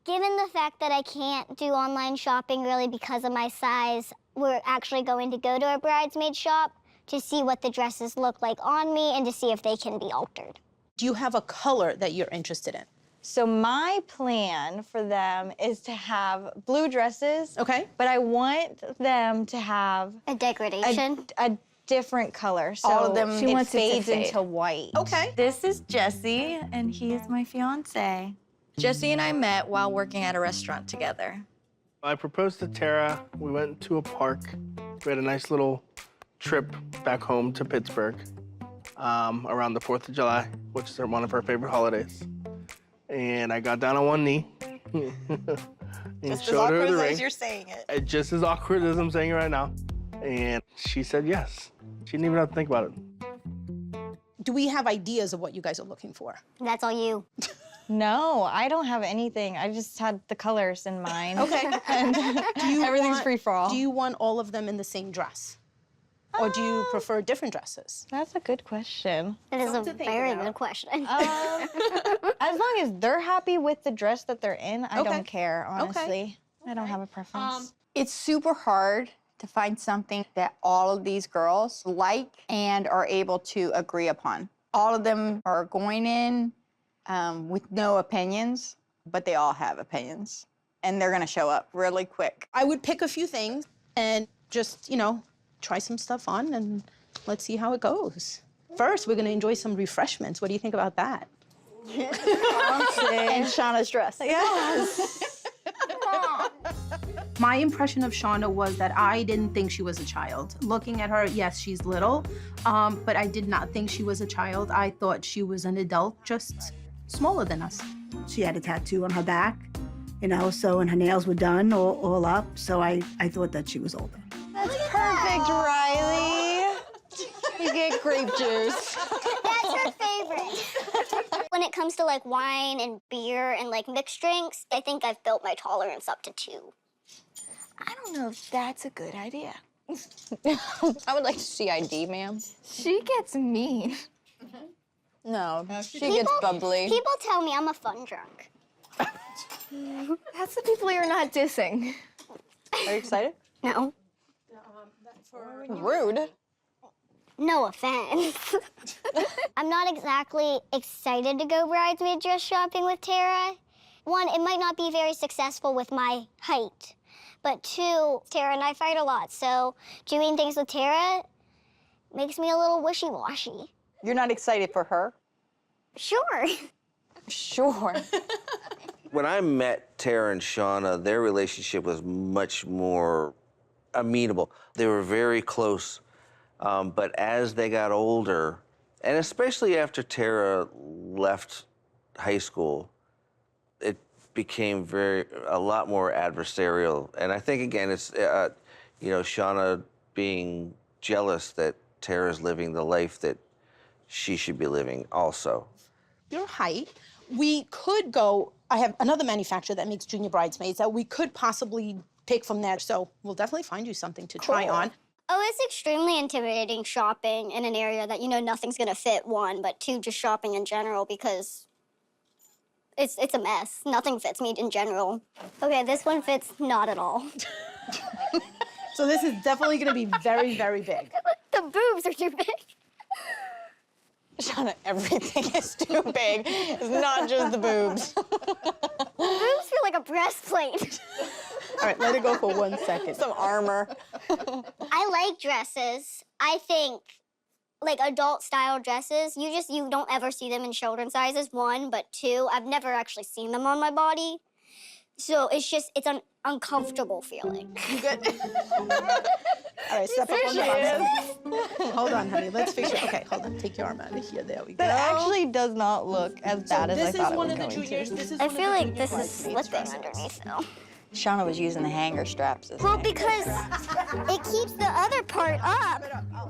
Given the fact that I can't do online shopping really because of my size, we're actually going to go to a bridesmaid shop to see what the dresses look like on me and to see if they can be altered. Do you have a color that you're interested in? So my plan for them is to have blue dresses. Okay. But I want them to have A degradation? a different color. So All of them, she it fades fade. into white. Okay. This is Jesse, and he is my fiance. Jesse and I met while working at a restaurant together. I proposed to Tara. We went to a park. We had a nice little trip back home to Pittsburgh around the 4th of July, which is one of her favorite holidays. And I got down on one knee and Just as showed her awkward the ring. as you're saying it. Just as awkward as I'm saying it right now. And she said yes. She didn't even have to think about it. Do we have ideas of what you guys are looking for? That's all you. No, I don't have anything. I just had the colors in mind. Okay. And everything's free for all. Do you want all of them in the same dress? Or do you prefer different dresses? That's a good question. That is Something a to think very about. good question. As long as they're happy with the dress that they're in, I Okay. don't care, honestly. I don't have a preference. It's super hard to find something that all of these girls like and are able to agree upon. All of them are going in with no opinions, but they all have opinions. And they're gonna show up really quick. I would pick a few things and just, you know, try some stuff on and let's see how it goes. First, we're gonna enjoy some refreshments. What do you think about that? And Shauna's dress. Yes. My impression of Shauna was that I didn't think she was a child. Looking at her, yes, she's little, but I did not think she was a child. I thought she was an adult, just smaller than us. She had a tattoo on her back, you know, so, and her nails were done all up, so I thought that she was older. That's perfect, Riley. You get grape juice. That's her favorite. When it comes to like wine and beer and like mixed drinks, I think I've built my tolerance up to 2. I don't know if that's a good idea. I would like to see ID, ma'am. She gets mean. No, she gets bubbly. People tell me I'm a fun drunk. That's the people you're not dissing. Are you excited? No. Rude. No offense. I'm not exactly excited to go bridesmaid dress shopping with Tara. 1, it might not be very successful with my height. But 2, Tara and I fight a lot, so doing things with Tara makes me a little wishy-washy. You're not excited for her? Sure. Sure. When I met Tara and Shauna, their relationship was much more amenable. They were very close, but as they got older, and especially after Tara left high school, it became a lot more adversarial. And I think, again, it's, you know, Shauna being jealous that Tara's living the life that she should be living also. Your height, we could go, I have another manufacturer that makes junior bridesmaids that we could possibly pick from there. So we'll definitely find you something to try on. Oh, it's extremely intimidating shopping in an area that you know nothing's gonna fit, 1, but 2, just shopping in general because it's a mess. Nothing fits me in general. Okay, this one fits not at all. So this is definitely gonna be very, very big. The boobs are too big. Shauna, everything is too big. It's not just the boobs. The boobs feel like a breastplate. All right, let it go for 1 second. Some armor. I like dresses. I think like adult style dresses, you don't ever see them in children's sizes, 1, but 2, I've never actually seen them on my body. So it's an uncomfortable feeling. You good? All right, step up on the bottom. Hold on, honey. Let's fix it. Okay, hold on. Take your arm out of here. There we go. That actually does not look as bad as I thought it was going to. This is I one feel of the like junior this is bridesmaids slipping dresses. underneath though. Shauna was using the hanger straps. Well, because it keeps the other part up.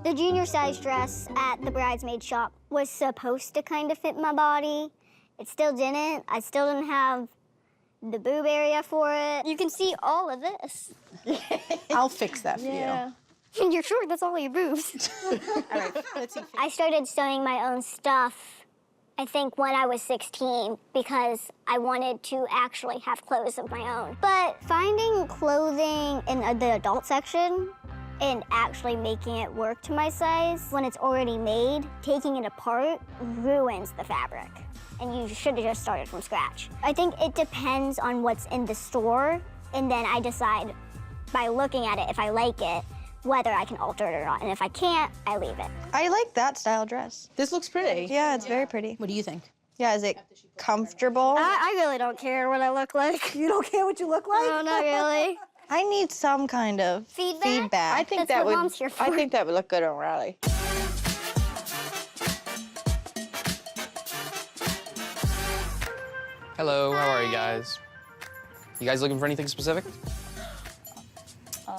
The junior size dress at the bridesmaid shop was supposed to kind of fit my body. It still didn't. I still didn't have the boob area for it. You can see all of this. I'll fix that for you. And you're sure that's all your boobs? All right, let's see. I started sewing my own stuff I think when I was 16 because I wanted to actually have clothes of my own. But finding clothing in the adult section and actually making it work to my size when it's already made, taking it apart ruins the fabric. And you should have just started from scratch. I think it depends on what's in the store, and then I decide by looking at it if I like it, whether I can alter it or not. And if I can't, I leave it. I like that style dress. This looks pretty. Yeah, it's very pretty. What do you think? Yeah, is it comfortable? I really don't care what I look like. You don't care what you look like? No, not really. I need some kind of Feedback? I think That's that what would. Mom's here for. I think that would look good on Riley. Hello, how are you guys? You guys looking for anything specific?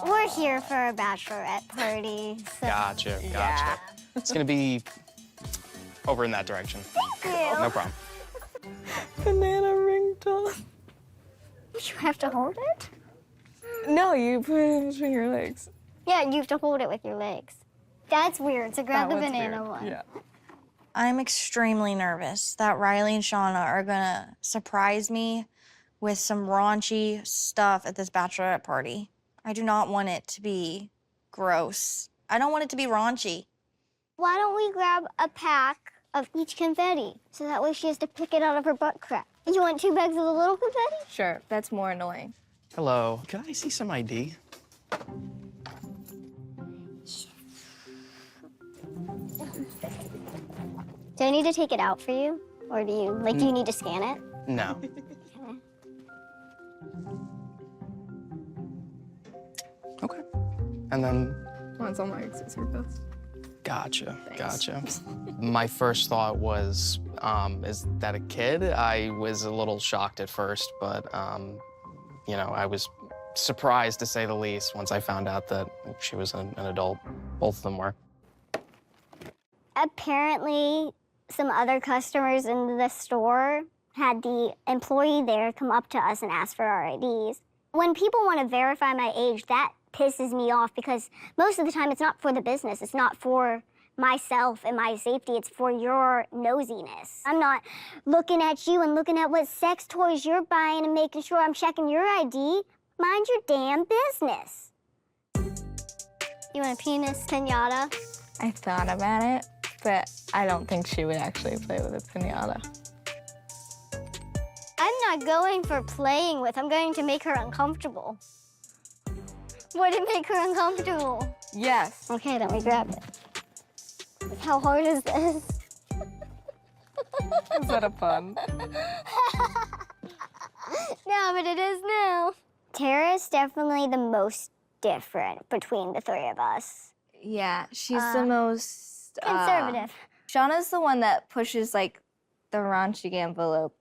We're here for a bachelorette party. So. Gotcha. It's gonna be over in that direction. Thank you. No problem. Banana ringtone. You have to hold it? No, you put it between your legs. Yeah, you have to hold it with your legs. That's weird, so grab the That one's banana weird. one. Yeah. I'm extremely nervous that Riley and Shauna are gonna surprise me with some raunchy stuff at this bachelorette party. I do not want it to be gross. I don't want it to be raunchy. Why don't we grab a pack of each confetti so that way she has to pick it out of her butt crack? You want 2 bags of the little confetti? Sure, that's more annoying. Hello, can I see some ID? Do I need to take it out for you? Or do you need to scan it? No. Okay. And then, Mine's on my accessory belt. gotcha. My first thought was, is that a kid? I was a little shocked at first, but, you know, I was surprised to say the least once I found out that she was an adult. Both of them were. Apparently, some other customers in the store had the employee there come up to us and ask for our IDs. When people want to verify my age, that pisses me off because most of the time it's not for the business. It's not for myself and my safety. It's for your nosiness. I'm not looking at you and looking at what sex toys you're buying and making sure I'm checking your ID. Mind your damn business. You want a penis pinata? I thought about it, but I don't think she would actually play with a pinata. I'm not going for playing with. I'm going to make her uncomfortable. Would it make her uncomfortable? Yes. Okay, then we grab it. How hard is this? Is that a pun? No, but it is now. Tara's definitely the most different between the 3 of us. Yeah, she's the most Conservative. Shauna's the one that pushes like the raunchy envelope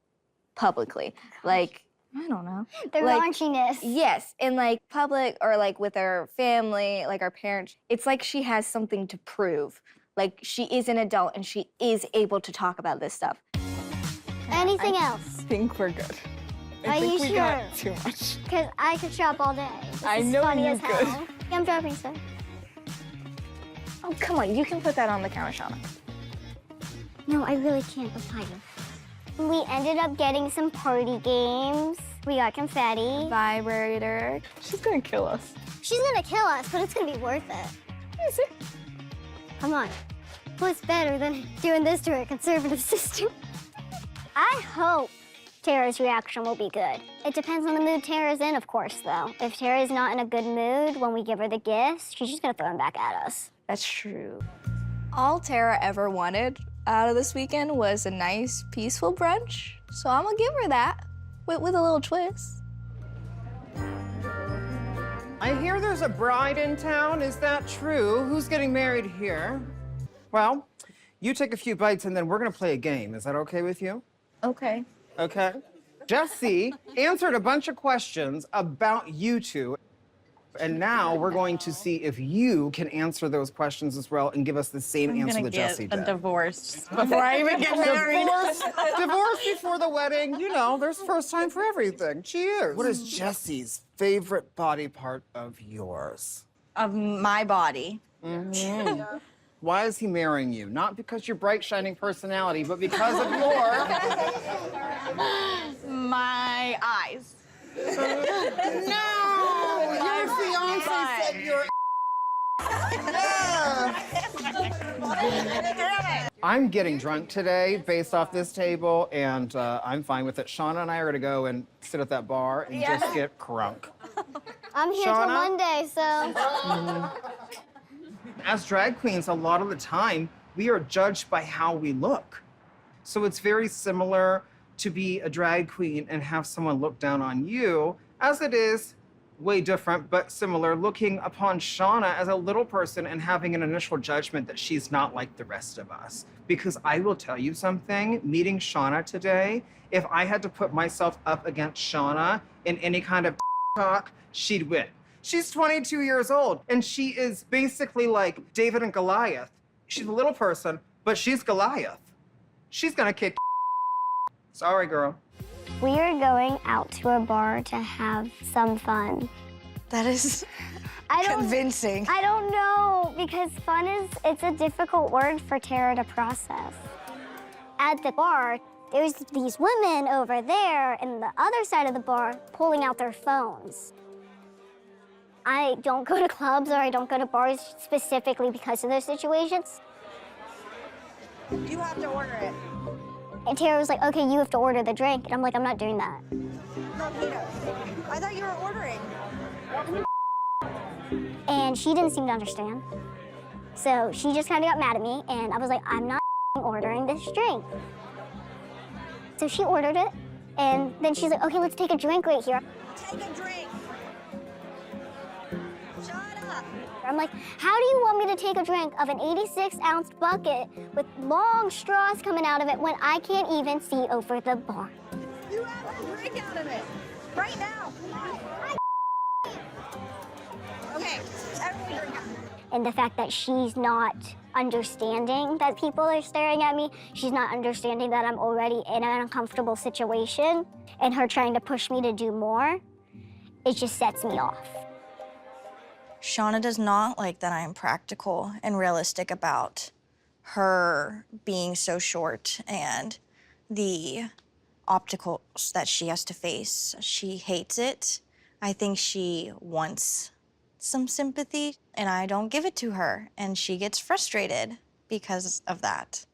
publicly. Like, I don't know. The like, raunchiness. Yes, in like public or like with our family, like our parents. It's like she has something to prove. Like she is an adult and she is able to talk about this stuff. Anything else? I think we're good. Are I think you we got sure? too much. Because I could shop all day. This I is know funny you as hell. could. Yeah, I'm dropping stuff. Oh, come on, you can put that on the counter, Shauna. No, I really can't. I'm tired. We ended up getting some party games. We got confetti. Vibrator. She's gonna kill us. She's gonna kill us, but it's gonna be worth it. Is it? Come on. What's better than doing this to her conservative sister? I hope Tara's reaction will be good. It depends on the mood Tara's in, of course, though. If Tara's not in a good mood when we give her the gifts, she's just gonna throw them back at us. That's true. All Tara ever wanted out of this weekend was a nice, peaceful brunch. So I'm gonna give her that with a little twist. I hear there's a bride in town. Is that true? Who's getting married here? Well, you take a few bites and then we're gonna play a game. Is that okay with you? Okay. Okay. Jesse answered a bunch of questions about you two. And now we're going to see if you can answer those questions as well and give us the same answer that Jesse did. Divorce before I even get married. Divorce before the wedding. You know, there's first time for everything. Cheers. What is Jesse's favorite body part of yours? Of my body. Why is he marrying you? Not because your bright, shining personality, but because of your... My eyes. No! Your fiance said you're... I'm getting drunk today based off this table, and I'm fine with it. Shauna and I are gonna go and sit at that bar and just get crunk. I'm here Shauna? till Monday, so. As drag queens, a lot of the time, we are judged by how we look. So it's very similar to be a drag queen and have someone look down on you, as it is way different, but similar, looking upon Shauna as a little person and having an initial judgment that she's not like the rest of us. Because I will tell you something, meeting Shauna today, if I had to put myself up against Shauna in any kind of talk, she'd win. She's 22 years old, and she is basically like David and Goliath. She's a little person, but she's Goliath. She's gonna kick. Sorry, girl. We are going out to a bar to have some fun. That is convincing. I don't know, because fun it's a difficult word for Tara to process. At the bar, there's these women over there and the other side of the bar pulling out their phones. I don't go to clubs or I don't go to bars specifically because of those situations. You have to order it. And Tara was like, okay, you have to order the drink. And I'm like, I'm not doing that. No, Peter. I thought you were ordering. And she didn't seem to understand. So she just kind of got mad at me, and I was like, I'm not ordering this drink. So she ordered it, and then she's like, okay, let's take a drink right here. Take a drink. Shut up. I'm like, how do you want me to take a drink of an 86-ounce bucket with long straws coming out of it when I can't even see over the bar? You have a drink out of it. Right now. Okay, everyone drink out of it. And the fact that she's not understanding that people are staring at me, she's not understanding that I'm already in an uncomfortable situation, and her trying to push me to do more, it just sets me off. Shauna does not like that I am practical and realistic about her being so short and the obstacles that she has to face. She hates it. I think she wants some sympathy, and I don't give it to her, and she gets frustrated because of that.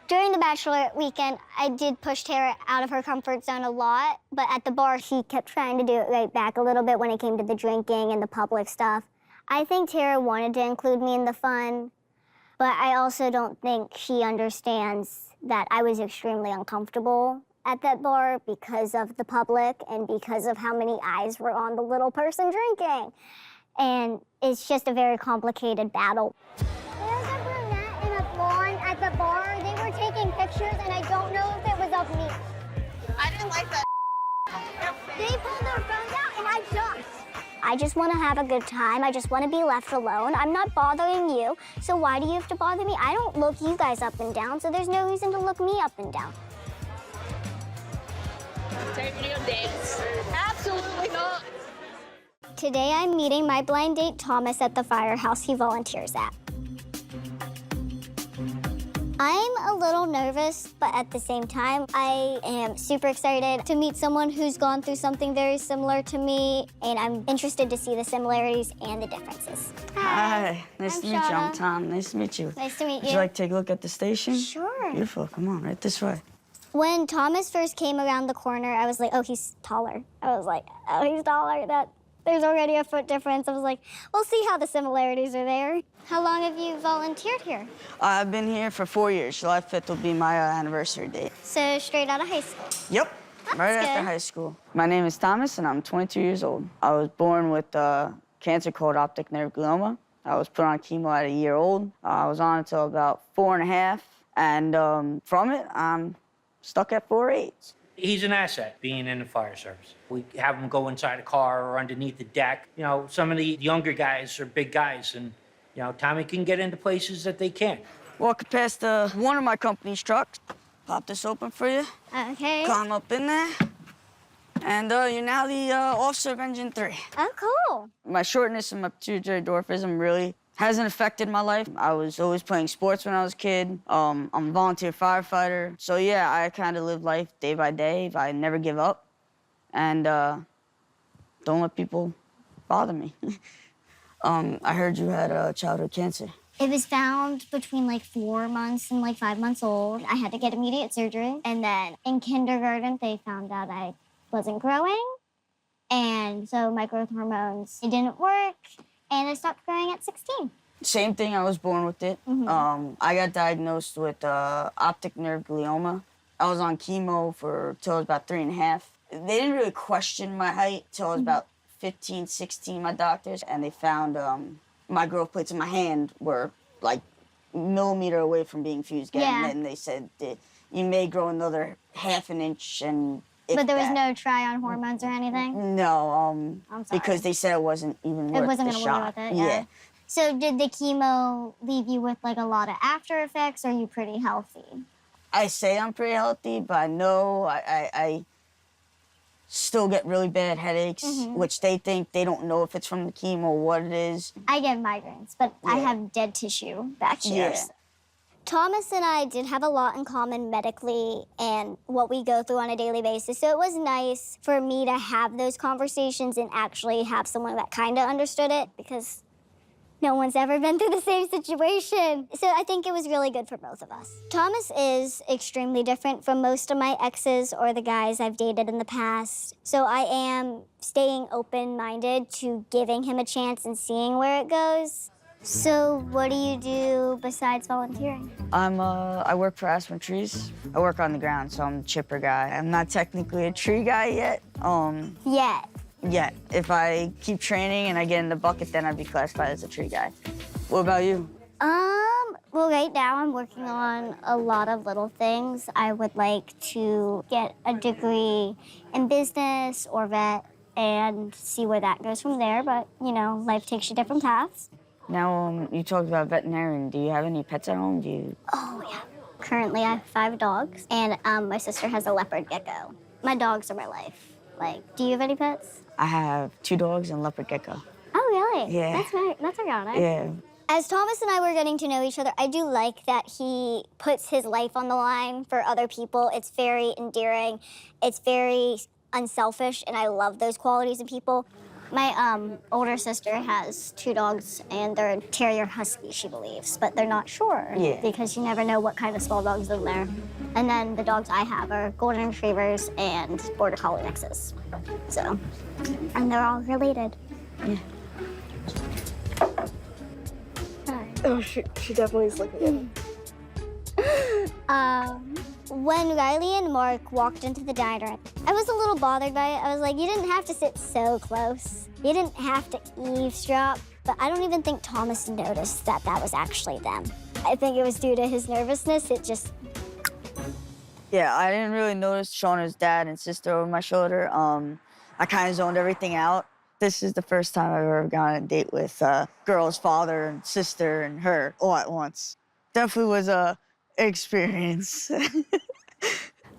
During the Bachelorette weekend, I did push Tara out of her comfort zone a lot, but at the bar, she kept trying to do it right back a little bit when it came to the drinking and the public stuff. I think Tara wanted to include me in the fun, but I also don't think she understands that I was extremely uncomfortable at that bar because of the public and because of how many eyes were on the little person drinking. And it's just a very complicated battle. There's a brunette and a blonde at the bar. They were taking pictures, and I don't know if it was of me. I didn't like that. They pulled their phones out, and I jumped. I just want to have a good time. I just want to be left alone. I'm not bothering you, so why do you have to bother me? I don't look you guys up and down, so there's no reason to look me up and down. Taking you dates. Absolutely not. Today I'm meeting my blind date Thomas at the firehouse he volunteers at. I'm a little nervous, but at the same time, I am super excited to meet someone who's gone through something very similar to me, and I'm interested to see the similarities and the differences. Hi. Nice to meet you. I'm Shauna. Tom. Nice to meet you. Nice to meet Would you like to take a look at the station? Sure. Beautiful. Come on, right this way. When Thomas first came around the corner, I was like, oh, he's taller. I was like, oh, he's taller. There's already a foot difference. I was like, we'll see how the similarities are there. How long have you volunteered here? I've been here for 4 years. July 5th will be my anniversary date. So straight out of high school? Yep. Right after good. high school. My name is Thomas, and I'm 22 years old. I was born with cancer called optic nerve glioma. I was put on chemo at a year old. I was on until about 4.5, and from it, I'm stuck at 4'8". He's an asset, being in the fire service. We have him go inside a car or underneath the deck. You know, some of the younger guys are big guys, and, you know, Tommy can get into places that they can't. Walking past one of my company's trucks. Pop this open for you. Okay. Climb up in there. And you're now the officer of Engine 3. Oh, cool. My shortness and my pituitary dwarfism really Hasn't affected my life. I was always playing sports when I was a kid. I'm a volunteer firefighter. So yeah, I kind of live life day by day. I never give up. And don't let people bother me. I heard you had childhood cancer. It was found between like 4 months and like 5 months old. I had to get immediate surgery. And then in kindergarten, they found out I wasn't growing. And so my growth hormones, it didn't work. And I stopped growing at 16. Same thing, I was born with it. I got diagnosed with optic nerve glioma. I was on chemo till I was about 3.5. They didn't really question my height till I was about 15, 16, my doctors, and they found my growth plates in my hand were like millimeter away from being fused again. Yeah. And then they said that you may grow another 1/2 inch and But there was no try on hormones or anything? No, I'm sorry. because they said it wasn't even worth It wasn't the gonna shot. work with it, yeah. So did the chemo leave you with like a lot of after effects, or are you pretty healthy? I say I'm pretty healthy, but I know I still get really bad headaches, which they think they don't know if it's from the chemo or what it is. I get migraines, but I have dead tissue back here. Yeah. Thomas and I did have a lot in common medically and what we go through on a daily basis. So it was nice for me to have those conversations and actually have someone that kind of understood it, because no one's ever been through the same situation. So I think it was really good for both of us. Thomas is extremely different from most of my exes or the guys I've dated in the past. So I am staying open-minded to giving him a chance and seeing where it goes. So what do you do besides volunteering? I work for aspen trees. I work on the ground, so I'm a chipper guy. I'm not technically a tree guy yet. Yet. If I keep training and I get in the bucket, then I'd be classified as a tree guy. What about you? Well, right now I'm working on a lot of little things. I would like to get a degree in business or vet and see where that goes from there. But, you know, life takes you different paths. Now, you talked about veterinarian. Do you have any pets at home? Oh, yeah. Currently, I have 5 dogs, and my sister has a leopard gecko. My dogs are my life. Like, do you have any pets? I have 2 dogs and a leopard gecko. Oh, really? Yeah. That's ironic. Yeah. As Thomas and I were getting to know each other, I do like that he puts his life on the line for other people. It's very endearing. It's very unselfish, and I love those qualities in people. My older sister has 2 dogs, and they're terrier husky, she believes, but they're not sure because you never know what kind of small dogs live there. And then the dogs I have are golden retrievers and border collie mixes. So, and they're all related. Yeah. Oh, she definitely is looking at me. When Riley and Mark walked into the diner, I was a little bothered by it. I was like, you didn't have to sit so close. You didn't have to eavesdrop. But I don't even think Thomas noticed that that was actually them. I think it was due to his nervousness. It just... Yeah, I didn't really notice Shauna's dad and sister over my shoulder. I kind of zoned everything out. This is the first time I've ever gone on a date with a girl's father and sister and her all at once. Definitely was a experience.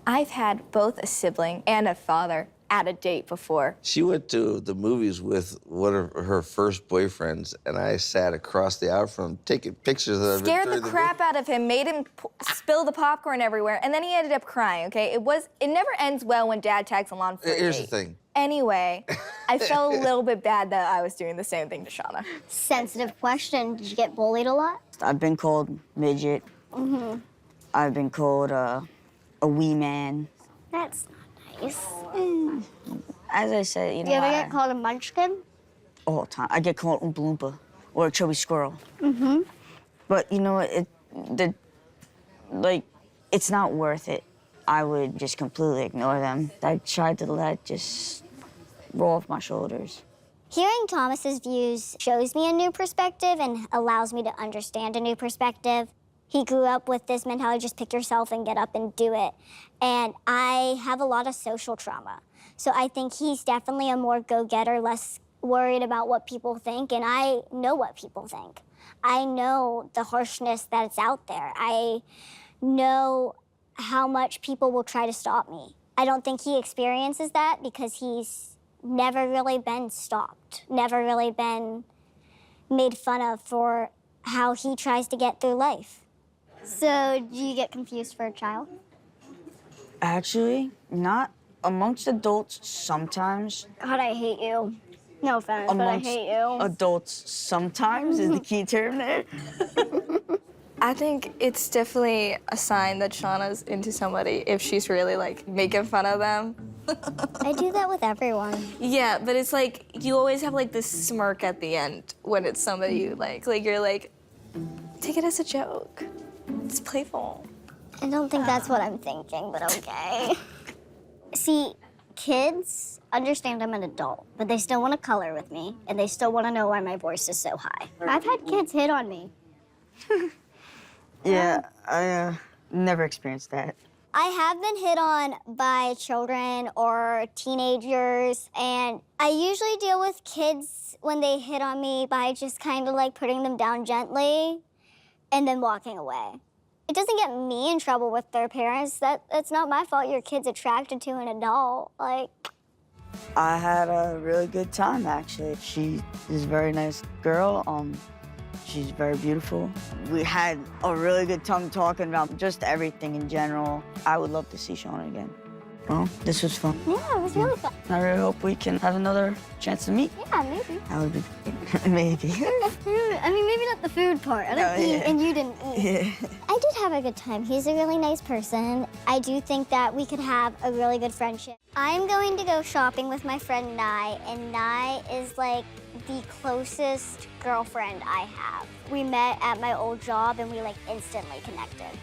I've had both a sibling and a father at a date before. She went to the movies with one of her first boyfriends, and I sat across the aisle from him taking pictures of it. Scared the crap out of him, made him spill the popcorn everywhere, and then he ended up crying, okay? It never ends well when dad tags along for a Here's date. the thing. Anyway, I felt a little bit bad that I was doing the same thing to Shauna. Sensitive question. Did you get bullied a lot? I've been called midget. I've been called a wee man. That's not nice. As I said, Do you ever get called a munchkin? all the time. I get called Oompa Loompa or a chubby squirrel. But you know what? It's not worth it. I would just completely ignore them. I tried to let just roll off my shoulders. Hearing Thomas's views shows me a new perspective and allows me to understand a new perspective. He grew up with this mentality, just pick yourself and get up and do it. And I have a lot of social trauma. So I think he's definitely a more go-getter, less worried about what people think, and I know what people think. I know the harshness that's out there. I know how much people will try to stop me. I don't think he experiences that because he's never really been stopped, never really been made fun of for how he tries to get through life. So, do you get confused for a child? Actually, not amongst adults sometimes. God, I hate you. No offense, but I Amongst hate you. adults sometimes is the key term there. I think it's definitely a sign that Shauna's into somebody if she's really like making fun of them. I do that with everyone. Yeah, but it's like you always have like this smirk at the end when it's somebody you like. Like you're like, take it as a joke. It's playful. I don't think that's what I'm thinking, but okay. See, kids understand I'm an adult, but they still want to color with me, and they still want to know why my voice is so high. I've had kids hit on me. Yeah, I never experienced that. I have been hit on by children or teenagers, and I usually deal with kids when they hit on me by just kind of like putting them down gently and then walking away. It doesn't get me in trouble with their parents. That's not my fault your kid's attracted to an adult. Like, I had a really good time, actually. She is a very nice girl. She's very beautiful. We had a really good time talking about just everything in general. I would love to see Shauna again. Well, this was fun. yeah, it was really fun. I really hope we can have another chance to meet. Yeah, maybe. That would be maybe. I mean, maybe not the food part. I didn't eat, and you didn't eat. Yeah. I did have a good time. He's a really nice person. I do think that we could have a really good friendship. I'm going to go shopping with my friend Nye, and Nye is like the closest girlfriend I have. We met at my old job, and we like instantly connected.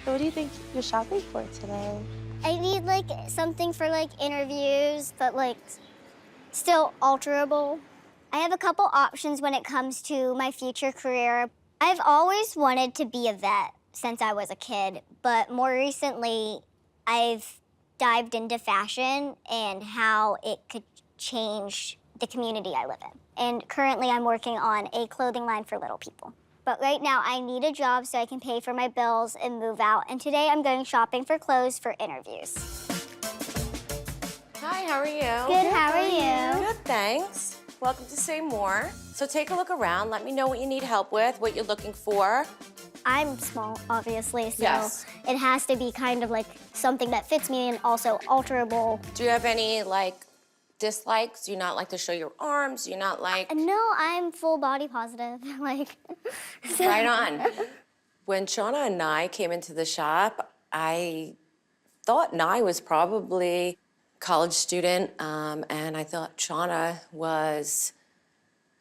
So what do you think you're shopping for today? I need like something for like interviews, but like still alterable. I have a couple options when it comes to my future career. I've always wanted to be a vet since I was a kid, but more recently I've dived into fashion and how it could change the community I live in. And currently I'm working on a clothing line for little people. But right now, I need a job so I can pay for my bills and move out. And today, I'm going shopping for clothes for interviews. Hi, how are you? Good, how are you? Good, thanks. Welcome to Say More. So take a look around. Let me know what you need help with, what you're looking for. I'm small, obviously, so Yes. it has to be kind of like something that fits me and also alterable. Do you have any, like, dislikes? Do you not like to show your arms? Do you not like... No, I'm full body positive. Like, so- Right on. When Shauna and I came into the shop, I thought Nye was probably a college student, and I thought Shauna was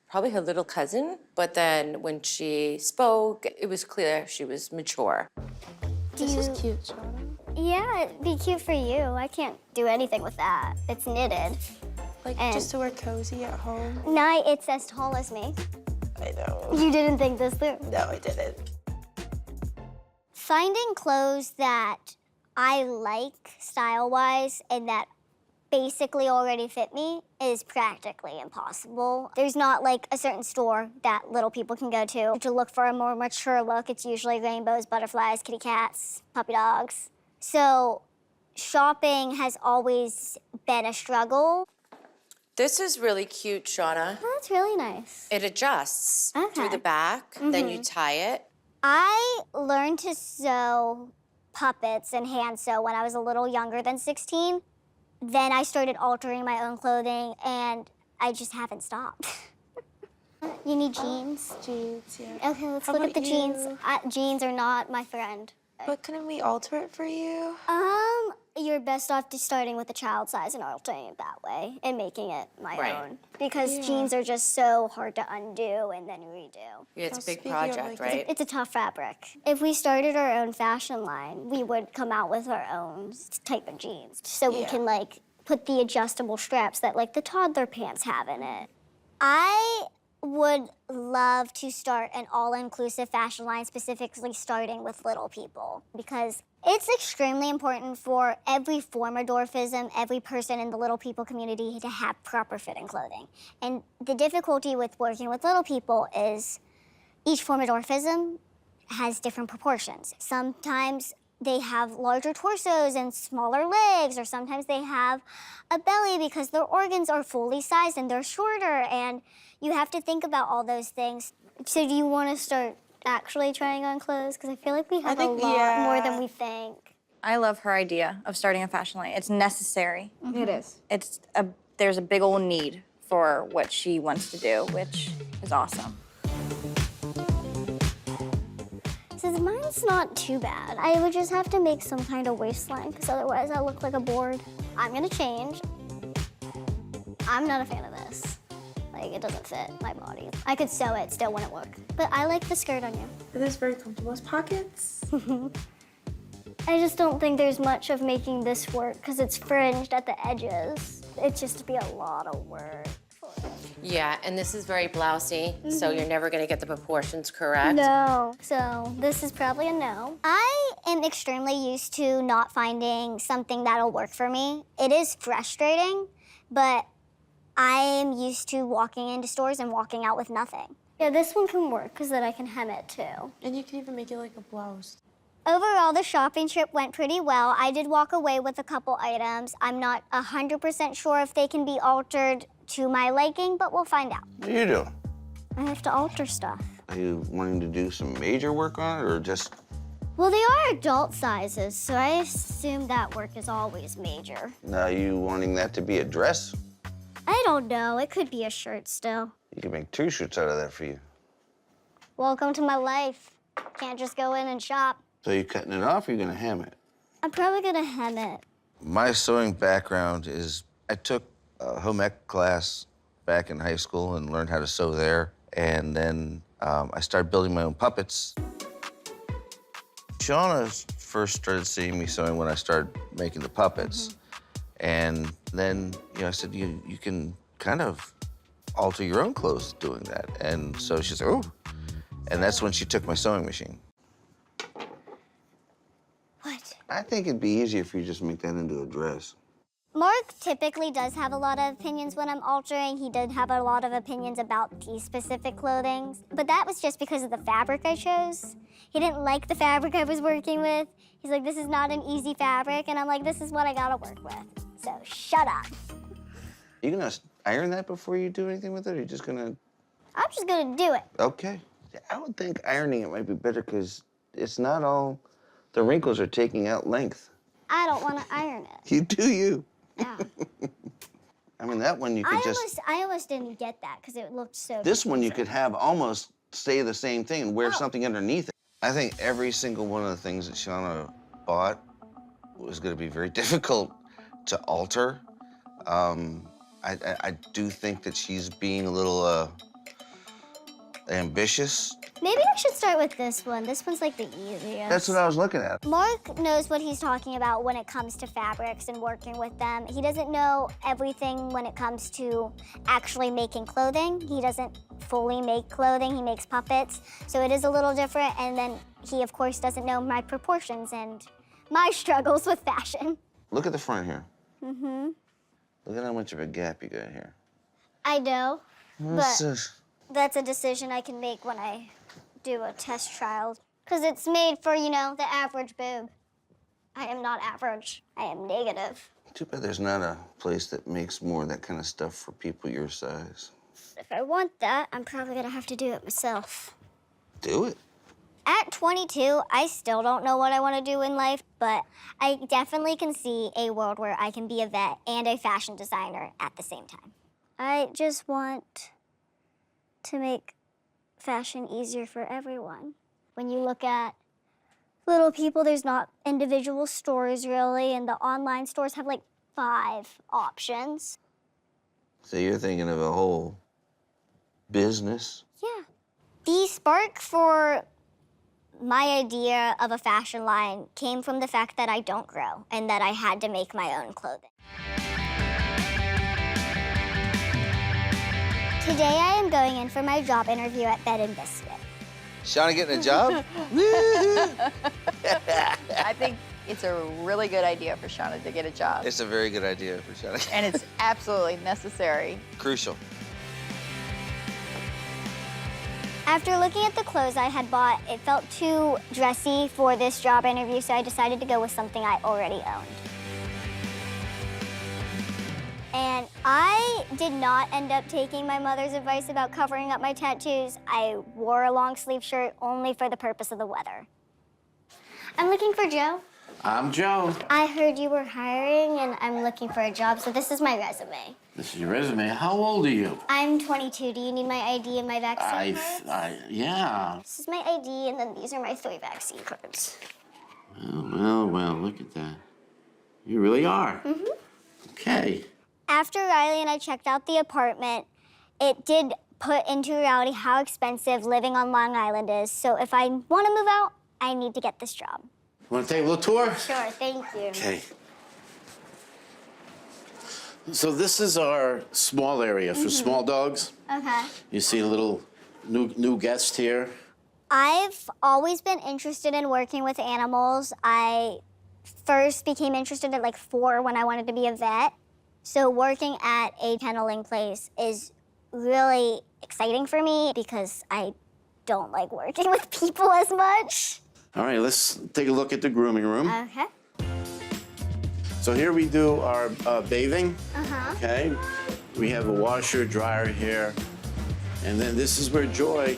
probably her little cousin. But then when she spoke, it was clear she was mature. This is cute, Shauna. Yeah, it'd be cute for you. I can't do anything with that. It's knitted. Like, And- just to wear cozy at home? Nye, it's as tall as me. I know. You didn't think this through? No, I didn't. Finding clothes that I like style-wise and that basically already fit me is practically impossible. There's not like a certain store that little people can go to look for a more mature look. It's usually rainbows, butterflies, kitty cats, puppy dogs. So shopping has always been a struggle. This is really cute, Shauna. Oh, that's really nice. It adjusts through Okay. the back, then you tie it. I learned to sew puppets and hand sew when I was a little younger than 16. Then I started altering my own clothing, and I just haven't stopped. You need jeans? Jeans, yeah. Okay, let's How look at the about jeans. you? Jeans are not my friend. But couldn't we alter it for you? You're best off just starting with a child size and altering it that way and making it my Right. own. Because Yeah. jeans are just so hard to undo and then redo. Yeah, it's a big speaking of, project, like, right? It's a tough fabric. If we started our own fashion line, we would come out with our own type of jeans. So we Yeah. can like put the adjustable straps that like the toddler pants have in it. I would love to start an all-inclusive fashion line, specifically starting with little people, because it's extremely important for every form of dwarfism, every person in the little people community to have proper fitting clothing. And the difficulty with working with little people is each form of dwarfism has different proportions. Sometimes they have larger torsos and smaller legs, or sometimes they have a belly because their organs are fully sized and they're shorter, and you have to think about all those things. So do you want to start actually trying on clothes? Because I feel like we have a lot more than we think. I love her idea of starting a fashion line. It's necessary. It is. There's a big old need for what she wants to do, which is awesome. So mine's not too bad. I would just have to make some kind of waistline, because otherwise I look like a board. I'm gonna change. I'm not a fan of this. Like, it doesn't fit my body. I could sew it, still wouldn't work. But I like the skirt on you. It is very comfortable. It's pockets. I just don't think there's much of making this work, because it's fringed at the edges. It'd just be a lot of work. Yeah, and this is very blousy, so you're never gonna get the proportions correct. No, so this is probably a no. I am extremely used to not finding something that'll work for me. It is frustrating, but I am used to walking into stores and walking out with nothing. Yeah, this one can work, because then I can hem it too. And you can even make it like a blouse. Overall, the shopping trip went pretty well. I did walk away with a couple items. I'm not 100% sure if they can be altered to my liking, but we'll find out. What are you doing? I have to alter stuff. Are you wanting to do some major work on it or just... Well, they are adult sizes, so I assume that work is always major. Are you wanting that to be a dress? I don't know. It could be a shirt still. You can make 2 shirts out of that for you. Welcome to my life. Can't just go in and shop. So you cutting it off or you gonna hem it? I'm probably gonna hem it. My sewing background is I took a home ec class back in high school and learned how to sew there. And then I started building my own puppets. Shauna first started seeing me sewing when I started making the puppets. And then, I said, you can kind of alter your own clothes doing that. And so she said, oh. And that's when she took my sewing machine. What? I think it'd be easier if you just make that into a dress. Mark typically does have a lot of opinions when I'm altering. He did have a lot of opinions about these specific clothing, but that was just because of the fabric I chose. He didn't like the fabric I was working with. He's like, this is not an easy fabric, and I'm like, this is what I gotta work with. So shut up. You gonna iron that before you do anything with it, or you just gonna... I'm just gonna do it. Okay. I would think ironing it might be better because it's not all... The wrinkles are taking out length. I don't wanna iron it. You do you. Yeah. I mean, that one you could I almost didn't get that because it looked so This one you could have almost stay the same thing and wear something underneath it. I think every single one of the things that Shauna bought was going to be very difficult to alter. I do think that she's being a little ambitious. Maybe I should start with this one. This one's like the easiest. That's what I was looking at. Mark knows what he's talking about when it comes to fabrics and working with them. He doesn't know everything when it comes to actually making clothing. He doesn't fully make clothing, he makes puppets. So it is a little different. And then he, of course, doesn't know my proportions and my struggles with fashion. Look at the front here. Mm-hmm. Look at how much of a gap you got here. I know, What's but this? that's a decision I can make when I do a test trial. Because it's made for, the average boob. I am not average. I am negative. Too bad there's not a place that makes more of that kind of stuff for people your size. If I want that, I'm probably gonna have to do it myself. Do it. At 22, I still don't know what I want to do in life, but I definitely can see a world where I can be a vet and a fashion designer at the same time. I just want to make fashion easier for everyone. When you look at little people, there's not individual stores really, and the online stores have like 5 options. So you're thinking of a whole business? Yeah. The spark for my idea of a fashion line came from the fact that I don't grow and that I had to make my own clothing. Today I am going in for my job interview at Bed & Biscuit. Shauna getting a job? I think it's a really good idea for Shauna to get a job. It's a very good idea for Shauna. And it's absolutely necessary. Crucial. After looking at the clothes I had bought, it felt too dressy for this job interview, so I decided to go with something I already owned. And I did not end up taking my mother's advice about covering up my tattoos. I wore a long sleeve shirt only for the purpose of the weather. I'm looking for Joe. I'm Joe. I heard you were hiring and I'm looking for a job, so this is my resume. This is your resume. How old are you? I'm 22. Do you need my ID and my vaccine cards? Yeah. This is my ID, and then these are my 3 vaccine cards. Well, look at that. You really are. Okay. After Riley and I checked out the apartment, it did put into reality how expensive living on Long Island is. So if I want to move out, I need to get this job. Want to take a little tour? Sure, thank you. Okay. So this is our small area for small dogs. Okay. You see a little new guest here. I've always been interested in working with animals. I first became interested at like 4 when I wanted to be a vet. So working at a kenneling place is really exciting for me because I don't like working with people as much. All right, let's take a look at the grooming room. Okay. So here we do our bathing. Uh-huh. Okay. We have a washer, dryer here. And then this is where Joy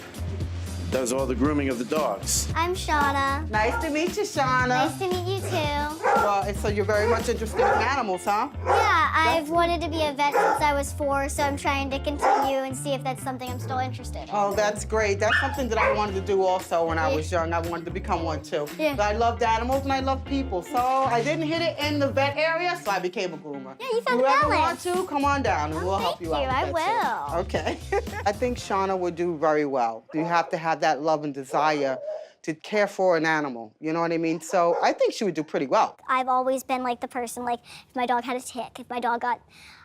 does all the grooming of the dogs. I'm Shauna. Nice to meet you, Shauna. Nice to meet you too. Well, and so you're very much interested in animals, huh? Yeah, I've wanted to be a vet since I was 4, so I'm trying to continue and see if that's something I'm still interested in. Oh, that's great. That's something that I wanted to do also when I was young. I wanted to become one too. Yeah. But I loved animals and I love people. So I didn't hit it in the vet area, so I became a groomer. Yeah, you found Whoever balance. want to, come on down and we'll help you out. Thank you, I will. Okay. I think Shauna would do very well. You have to have that love and desire to care for an animal. You know what I mean? So I think she would do pretty well. I've always been like the person, like if my dog had a tick, if my dog got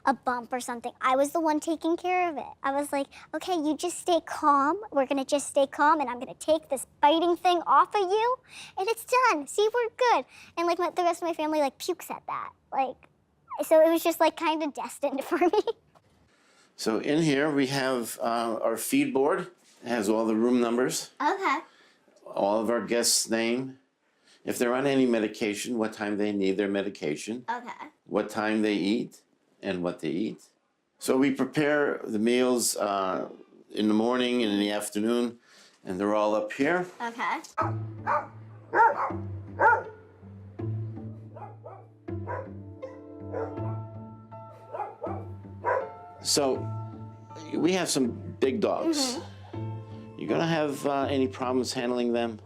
a bump or something, I was the one taking care of it. I was like, okay, you just stay calm. We're gonna just stay calm and I'm gonna take this biting thing off of you and it's done. See, we're good. And like the rest of my family like pukes at that. Like, so it was just like kind of destined for me. So in here we have our feed board. It has all the room numbers, Okay. all of our guests' name, if they're on any medication, what time they need their medication, Okay. what time they eat, and what they eat. So we prepare the meals in the morning and in the afternoon, and they're all up here. Okay. So we have some big dogs. You gonna have any problems handling them?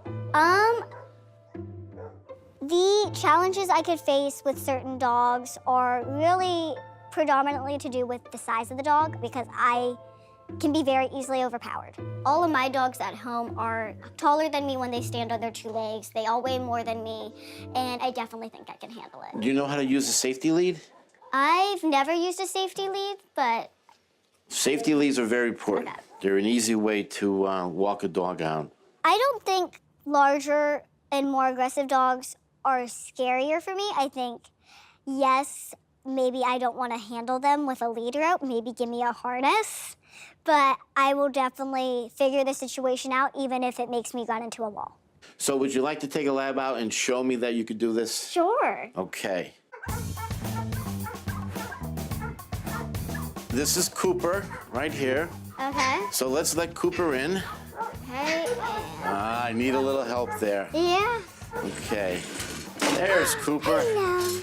The challenges I could face with certain dogs are really predominantly to do with the size of the dog because I can be very easily overpowered. All of my dogs at home are taller than me when they stand on their 2 legs. They all weigh more than me, and I definitely think I can handle it. Do you know how to use a safety lead? I've never used a safety lead, but Safety leads are very important. Okay. They're an easy way to walk a dog out. I don't think larger and more aggressive dogs are scarier for me. I think, yes, maybe I don't want to handle them with a lead rope. Maybe give me a harness. But I will definitely figure the situation out, even if it makes me run into a wall. So would you like to take a lab out and show me that you could do this? Sure. Okay. This is Cooper right here. Okay. So let's let Cooper in. Okay. I need a little help there. Yeah. Okay. There's Cooper. Hello.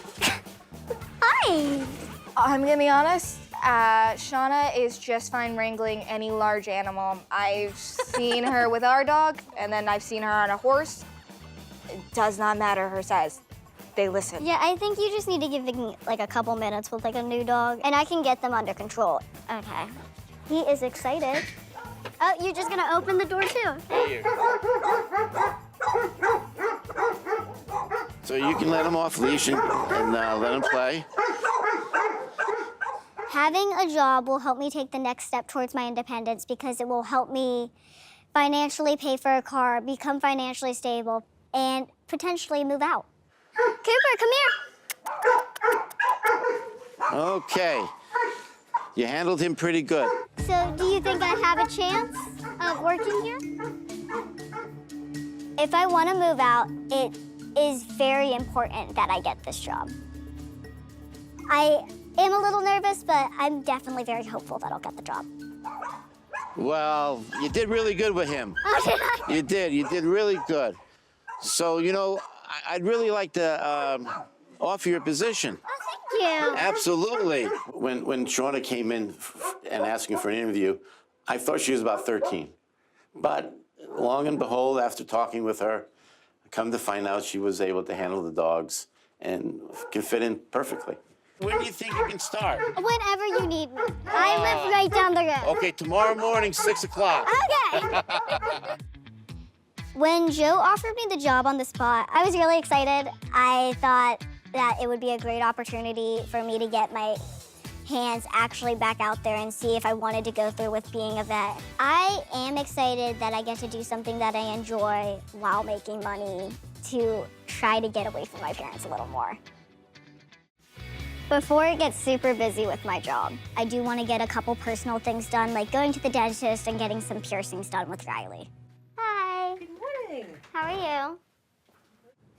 Hi. I'm gonna be honest, Shauna is just fine wrangling any large animal. I've seen her with our dog, and then I've seen her on a horse. It does not matter her size. They listen. Yeah, I think you just need to give me like a couple minutes with like a new dog, and I can get them under control. Okay. He is excited. Oh, you're just gonna open the door too. So you can let him off leash and let him play. Having a job will help me take the next step towards my independence because it will help me financially pay for a car, become financially stable, and potentially move out. Cooper, come here. Okay. You handled him pretty good. So do you think I have a chance Working here? If I want to move out, it is very important that I get this job. I am a little nervous, but I'm definitely very hopeful that I'll get the job. Well, you did really good with him. Oh, did I? You did. You did really good. So, you know, I'd really like to offer you a position. Thank you. Absolutely. When Shauna came in and asking for an interview, I thought she was about 13. But long and behold, after talking with her, I come to find out she was able to handle the dogs and can fit in perfectly. When do you think you can start? Whenever you need me. I live right down the road. Okay, tomorrow morning, 6 o'clock. Okay. When Joe offered me the job on the spot, I was really excited. I thought that it would be a great opportunity for me to get my hands actually back out there and see if I wanted to go through with being a vet. I am excited that I get to do something that I enjoy while making money to try to get away from my parents a little more. Before it gets super busy with my job, I do want to get a couple personal things done, like going to the dentist and getting some piercings done with Riley. Hi. Good morning. How are you?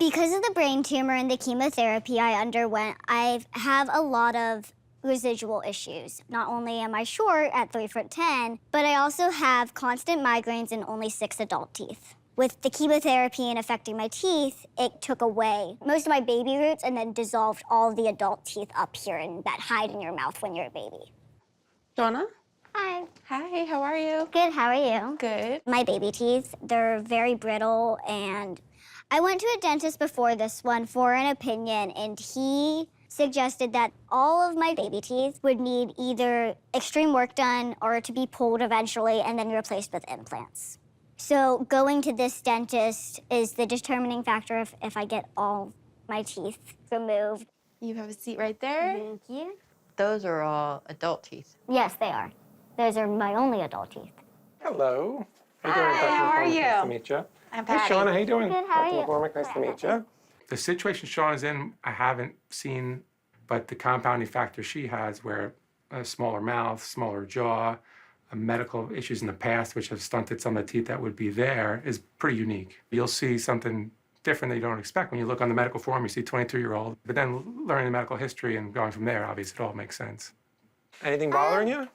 Because of the brain tumor and the chemotherapy I underwent, I have a lot of residual issues. Not only am I short at 3'10", but I also have constant migraines and only 6 adult teeth. With the chemotherapy and affecting my teeth, it took away most of my baby roots and then dissolved all the adult teeth up here and that hide in your mouth when you're a baby. Shauna? Hi. Hi, how are you? Good, how are you? Good. My baby teeth, they're very brittle, and I went to a dentist before this one for an opinion, and he suggested that all of my baby teeth would need either extreme work done or to be pulled eventually and then replaced with implants. So going to this dentist is the determining factor if I get all my teeth removed. You have a seat right there. Thank you. Those are all adult teeth. Yes, they are. Those are my only adult teeth. Hello. Hi, how are you? Nice to meet you. I'm Hey, Patty. Shauna, how you doing? Good, how are Dr. you? McCormick, nice to meet you. The situation Shauna's in, I haven't seen, but the compounding factor she has, where a smaller mouth, smaller jaw, medical issues in the past which have stunted some of the teeth that would be there, is pretty unique. You'll see something different that you don't expect. When you look on the medical form, you see 22-year-old, but then learning the medical history and going from there, obviously, it all makes sense. Anything bothering you?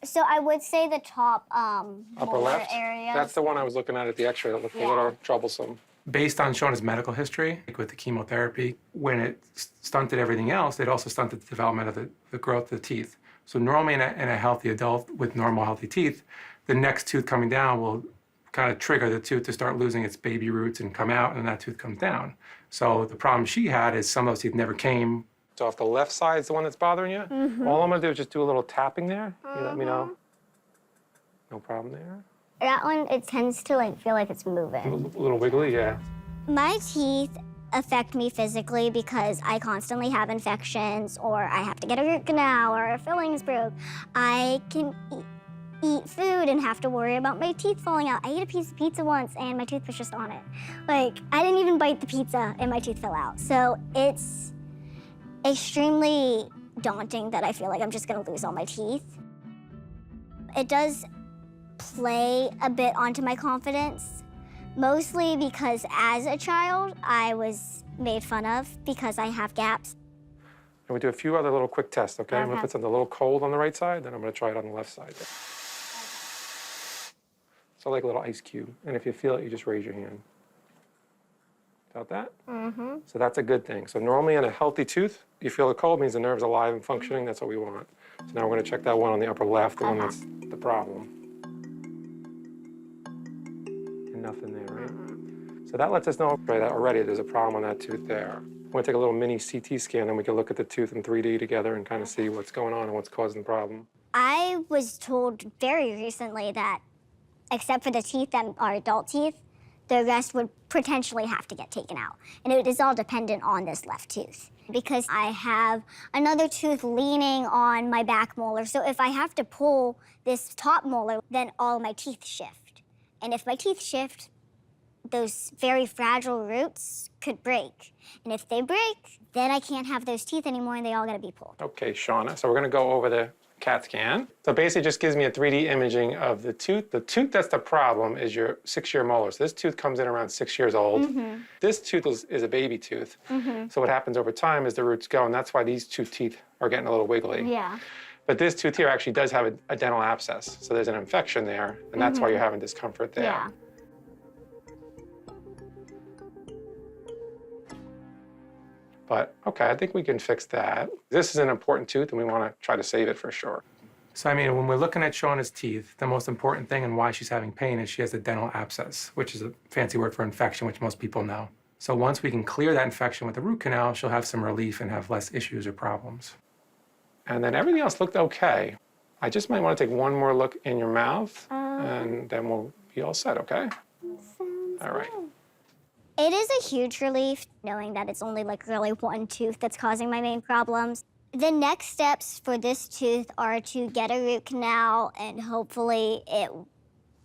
So I would say the top Upper molar left? area. That's the one I was looking at the x-ray that looked a little troublesome. Based on Shauna's medical history, like with the chemotherapy, when it stunted everything else, it also stunted the development of the growth of the teeth. So normally in a healthy adult with normal healthy teeth, the next tooth coming down will kind of trigger the tooth to start losing its baby roots and come out, and that tooth comes down. So the problem she had is some of those teeth never came. So if the left side is the one that's bothering you, all I'm gonna do is just do a little tapping there. You let me know. No problem there. That one, it tends to feel like it's moving. A little wiggly, yeah. My teeth affect me physically because I constantly have infections, or I have to get a root canal, or a fillings broke. I can eat food and have to worry about my teeth falling out. I ate a piece of pizza once and my tooth was just on it. I didn't even bite the pizza and my tooth fell out. So it's extremely daunting that I feel like I'm just gonna lose all my teeth. It does play a bit onto my confidence, mostly because as a child, I was made fun of because I have gaps. And we do a few other little quick tests, okay? I'm gonna Okay. put something a little cold on the right side, then I'm gonna try it on the left side. So like a little ice cube. And if you feel it, you just raise your hand. Felt that? Mm-hmm. So that's a good thing. So normally in a healthy tooth, you feel the cold means the nerve's alive and functioning. That's what we want. So now we're gonna check that one on the upper left, the one that's the problem. And nothing there, right? So that lets us know right, that already there's a problem on that tooth there. We're gonna take a little mini CT scan and we can look at the tooth in 3D together and kind of see what's going on and what's causing the problem. I was told very recently that, except for the teeth that are adult teeth, the rest would potentially have to get taken out. And it is all dependent on this left tooth. Because I have another tooth leaning on my back molar, so if I have to pull this top molar, then all my teeth shift. And if my teeth shift, those very fragile roots could break. And if they break, then I can't have those teeth anymore and they all gotta be pulled. Okay, Shauna, so we're gonna go over the CAT scan. So basically it just gives me a 3D imaging of the tooth. The tooth that's the problem is your 6-year molar. So this tooth comes in around 6 years old. This tooth is a baby tooth. So what happens over time is the roots go, and that's why these two teeth are getting a little wiggly. Yeah. But this tooth here actually does have a dental abscess. So there's an infection there, and that's why you're having discomfort there. Yeah. But okay, I think we can fix that. This is an important tooth, and we want to try to save it for sure. So I mean, when we're looking at Shauna's teeth, the most important thing and why she's having pain is she has a dental abscess, which is a fancy word for infection, which most people know. So once we can clear that infection with the root canal, she'll have some relief and have less issues or problems. And then everything else looked okay. I just might want to take one more look in your mouth, and then we'll be all set, okay? All right. It is a huge relief knowing that it's only like really one tooth that's causing my main problems. The next steps for this tooth are to get a root canal, and hopefully it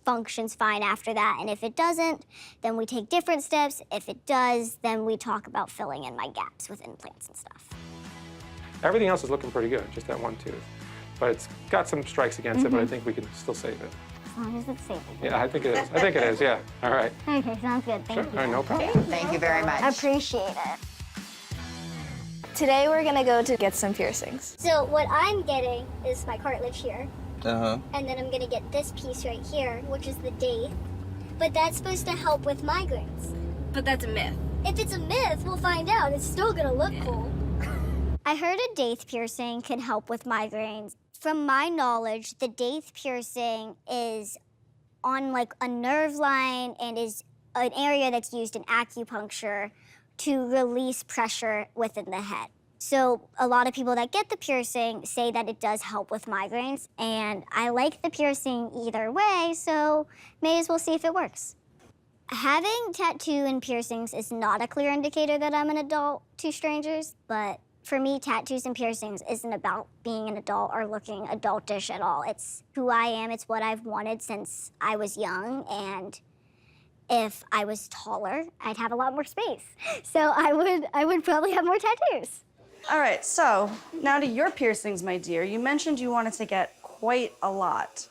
functions fine after that. And if it doesn't, then we take different steps. If it does, then we talk about filling in my gaps with implants and stuff. Everything else is looking pretty good, just that one tooth. But it's got some strikes against it, but I think we can still save it. As long as it's safe. Yeah, I think it is. I think it is, yeah. All right. Okay, sounds good. Thank you. All right, no problem. Thank you very much. I appreciate it. Today we're gonna go to get some piercings. So what I'm getting is my cartilage here. Uh-huh. And then I'm gonna get this piece right here, which is the daith. But that's supposed to help with migraines. But that's a myth. If it's a myth, we'll find out. It's still gonna look cool. I heard a daith piercing can help with migraines. From my knowledge, the daith piercing is on like a nerve line and is an area that's used in acupuncture to release pressure within the head. So a lot of people that get the piercing say that it does help with migraines, and I like the piercing either way, so may as well see if it works. Having tattoo and piercings is not a clear indicator that I'm an adult to strangers, but for me, tattoos and piercings isn't about being an adult or looking adultish at all. It's who I am, it's what I've wanted since I was young, and if I was taller, I'd have a lot more space. So I would probably have more tattoos. All right, so now to your piercings, my dear. You mentioned you wanted to get quite a lot.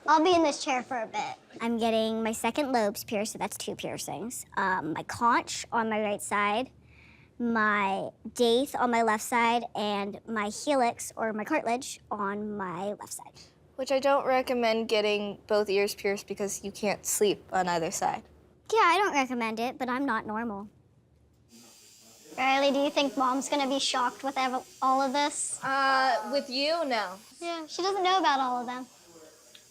I'll be in this chair for a bit. I'm getting my second lobes pierced, so that's 2 piercings. My conch on my right side, my daith on my left side, and my helix, or my cartilage, on my left side. Which I don't recommend getting both ears pierced because you can't sleep on either side. Yeah, I don't recommend it, but I'm not normal. Riley, do you think Mom's gonna be shocked with all of this? With you, no. Yeah, she doesn't know about all of them.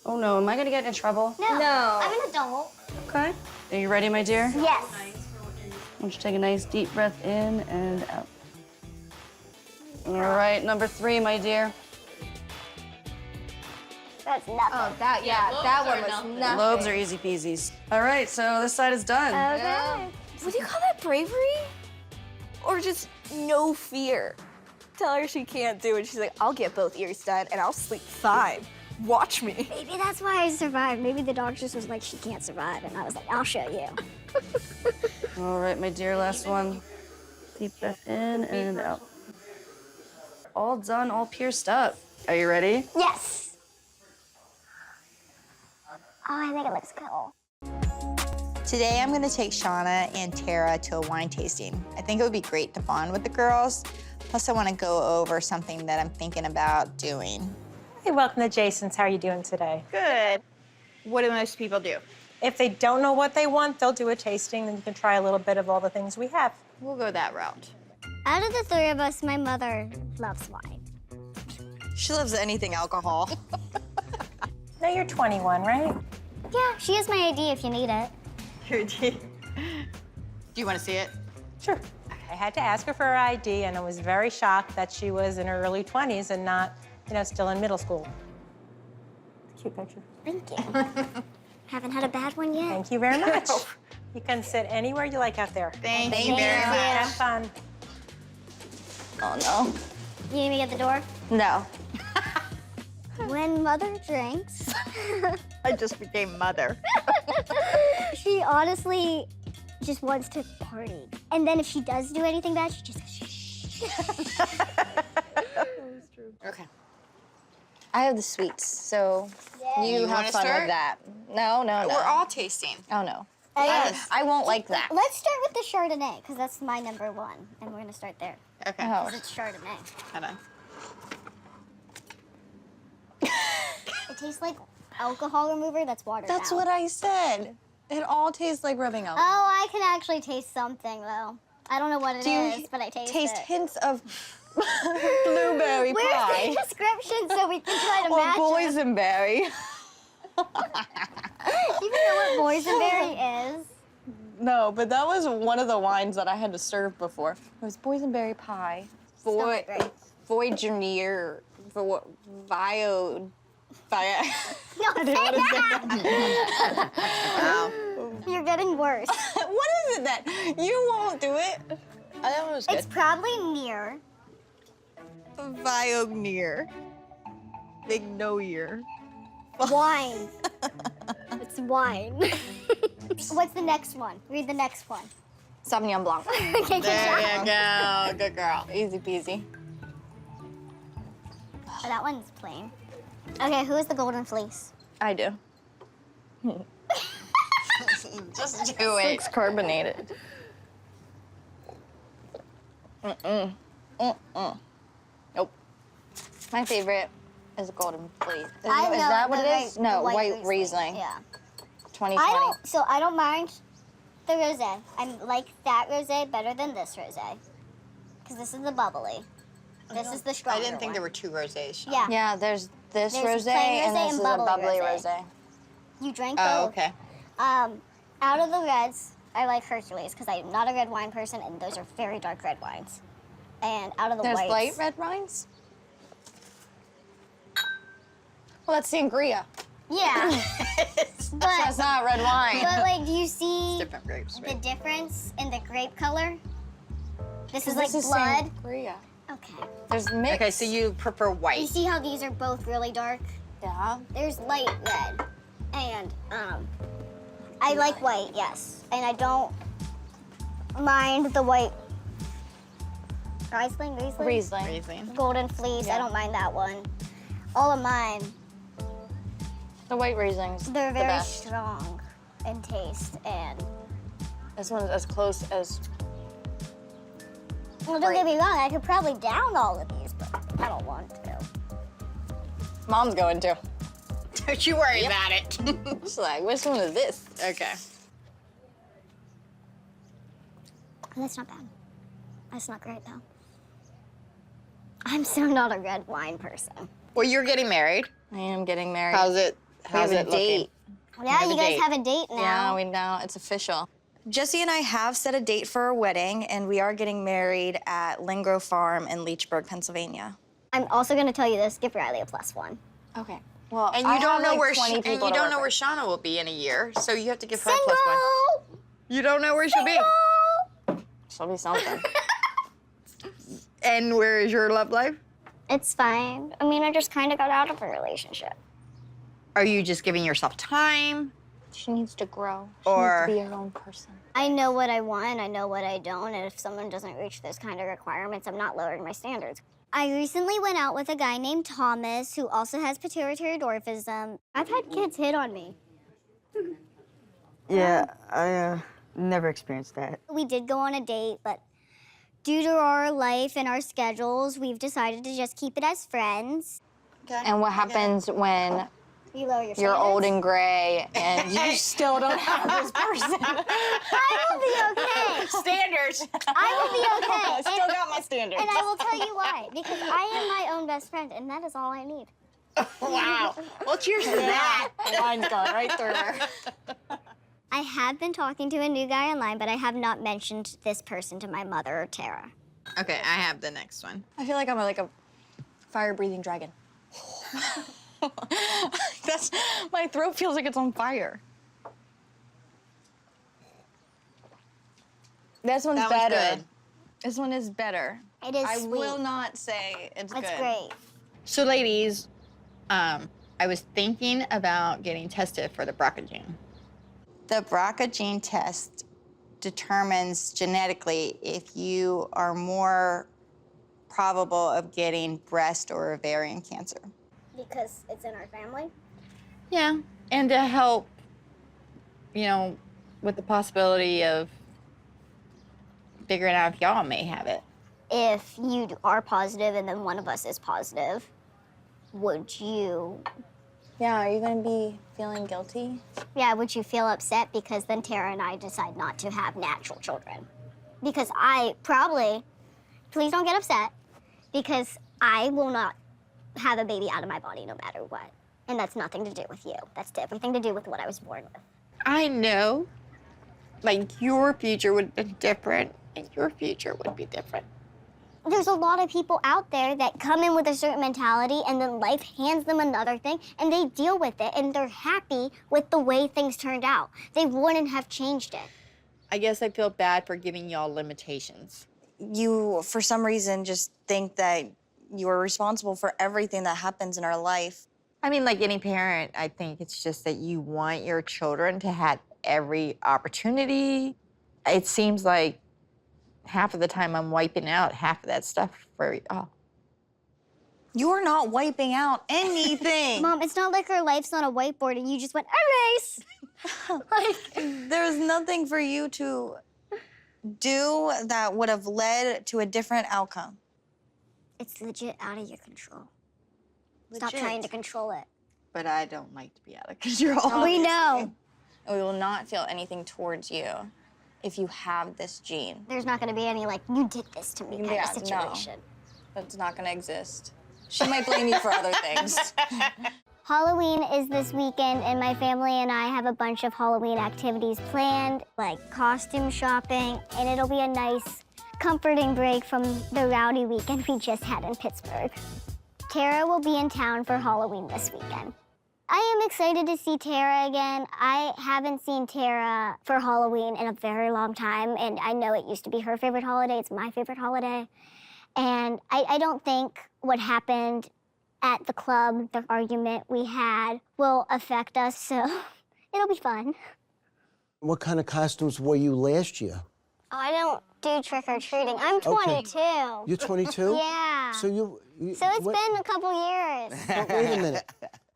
Oh no, am I gonna get in trouble? No, I'm an adult. Okay. Are you ready, my dear? Yes. I want you to take a nice deep breath in and out. All right, number 3, my dear. That's nothing. Oh, that one was nothing. Lobes are easy peasies. All right, so this side is done. Okay. Would you call that bravery? Or just no fear? Tell her she can't do it. She's like, I'll get both ears done and I'll sleep fine. Watch me. Maybe that's why I survived. Maybe the doctor just was like, she can't survive. And I was like, I'll show you. All right, my dear, last one. Deep breath in and out. All done, all pierced up. Are you ready? Yes. Oh, I think it looks cool. Today, I'm gonna take Shauna and Tara to a wine tasting. I think it would be great to bond with the girls. Plus, I wanna go over something that I'm thinking about doing. Hey, welcome to Jason's. How are you doing today? Good. What do most people do? If they don't know what they want, they'll do a tasting, then you can try a little bit of all the things we have. We'll go that route. Out of the 3 of us, my mother loves wine. She loves anything alcohol. No, you're 21, right? Yeah, she has my ID if you need it. Do you wanna see it? Sure. I had to ask her for her ID, and I was very shocked that she was in her early 20s and not, still in middle school. Cute picture. Thank you. Haven't had a bad one yet. Thank you very much. You can sit anywhere you like out there. Thank you very much. Have fun. Oh no. You need me at the door? No. When Mother drinks, I just became mother. she honestly just wants to party. And then if she does do anything bad, she just goes, shh. Okay. I have the sweets, so you have wanna fun start? with that. No, no, no. We're all tasting. Oh, no. Yes. I won't like that. Let's start with the Chardonnay, because that's my number one, and we're gonna start there. Okay. Oh. Because it's Chardonnay. Hold on. It tastes like alcohol remover that's watered That's down. what I said. It all tastes like rubbing alcohol. Oh, I can actually taste something, though. I don't know what it is, but I taste taste it. hints of blueberry Where's pie? the description so we can try to Or match it? boysenberry. Do you even know what boysenberry is? No, but that was one of the wines that I had to serve before. It was boysenberry pie. Voyagenier. Bio. No, say that! Wow. You're getting worse. What is it then? You won't do it. That one was good. It's probably near. Viognier. Big no ear. Wine. It's wine. What's the next one? Read the next one. Sauvignon Blanc. Okay, good There job. you go. Good girl. Easy peasy. Oh, that one's plain. Okay, who is the golden fleece? I do. Just do it. It's carbonated. Nope. My favorite is golden fleece. Is that what it is? No, white Riesling. Yeah. 2020. I don't mind the rosé. I like that rosé better than this rosé. Because this is the bubbly. This is the stronger I didn't think one. there were two rosés. Shauna. Yeah. Yeah, there's this There's rosé plain and rosé this and is a bubbly rosé. rosé. You drank Oh, both. okay. Out of the reds, I like Hercules because I'm not a red wine person, and those are very dark red wines. And out of the There's whites, light red wines? Well, that's sangria. yeah. So it's not red wine. But like, do you see Different grapes, the right? difference in the grape color? This is This like blood. Sangria. Okay. There's mix. Okay, so you prefer You white. see how these are both really dark? Yeah. There's light red, and I like white, yes, and I don't mind the white. Riesling. Riesling. Golden fleece. Yeah. I don't mind that one. All of mine, The white Riesling's they're the very best. strong in taste, and This one's as close as. well, don't get me wrong, I could probably down all of these, but I don't want to. Mom's going to. Don't you worry about it. She's like, which one is this? Okay. That's not bad. That's not great though. I'm so not a red wine person. Well, you're getting married. I am getting married. How's it? How's we have it a looking? date. Yeah, have a you guys date. have a date now. Yeah, we know. It's official. Jesse and I have set a date for our wedding, and we are getting married at Lingro Farm in Leechburg, Pennsylvania. I'm also going to tell you this: give Riley a +1. Okay. Well, And I you don't have, know like, where 20 and people you to don't work know where with. Shauna will be in a year, so you have to give her a Single. +1. You don't know where she'll be. She'll be something. And where is your love life? It's fine. I mean, I just kind of got out of a relationship. Are you just giving yourself time? She needs to grow. She Or- needs to be her own person. I know what I want, I know what I don't, and if someone doesn't reach those kind of requirements, I'm not lowering my standards. I recently went out with a guy named Thomas who also has pituitary dwarfism. I've had kids hit on me. Yeah, I never experienced that. We did go on a date, but due to our life and our schedules, we've decided to just keep it as friends. And what happens when You lower your you're old standards? and gray and you still don't have this person? I will be okay. Standards. I will be okay. I still got my standards. And I will tell you why. Because I am my own best friend, and that is all I need. Wow. Well, cheers to that. The line's going right through her. I have been talking to a new guy online, but I have not mentioned this person to my mother or Tara. Okay, I have the next one. I feel like I'm like a fire-breathing dragon. That's my throat feels like it's on fire. This one's That one's better. good. This one is better. It is I sweet. will not say it's good. It's great. So, ladies, I was thinking about getting tested for the BRCA gene. The BRCA gene test determines genetically if you are more probable of getting breast or ovarian cancer. because it's in our family. Yeah, and to help, you know, with the possibility of figuring out if y'all may have it. If you are positive and then one of us is positive, would you? Yeah, are you gonna be feeling guilty? Yeah, would you feel upset because then Tara and I decide not to have natural children? Because I probably, please don't get upset, because I will not have a baby out of my body no matter what. And that's nothing to do with you. That's everything to do with what I was born with. I know, like, your future would be different, and your future would be different. There's a lot of people out there that come in with a certain mentality and then life hands them another thing and they deal with it and they're happy with the way things turned out. They wouldn't have changed it. I guess I feel bad for giving y'all limitations. You, for some reason, just think that you're responsible for everything that happens in our life. I mean, like any parent, I think it's just that you want your children to have every opportunity. It seems like half of the time I'm wiping out half of that stuff for y'all. You're not wiping out anything. Mom, it's not like our life's on a whiteboard and you just went, erase. Like, there's nothing for you to do that would have led to a different outcome. It's legit out of your control. Legit. Stop trying to control it. But I don't like to be out of control. We know. We will not feel anything towards you if you have this gene. There's not going to be any, like, you did this to me kind of situation. No. That's not going to exist. She might blame you for other things. Halloween is this weekend, and my family and I have a bunch of Halloween activities planned, like costume shopping, and it'll be a nice, comforting break from the rowdy weekend we just had in Pittsburgh. Tara will be in town for Halloween this weekend. I am excited to see Tara again. I haven't seen Tara for Halloween in a very long time, and I know it used to be her favorite holiday. It's my favorite holiday. And I don't think what happened at the club, the argument we had, will affect us, so it'll be fun. What kind of costumes wore you last year? Oh, I don't do trick-or-treating. I'm 22. You're 22? Yeah. So So it's been a couple years. But wait a minute.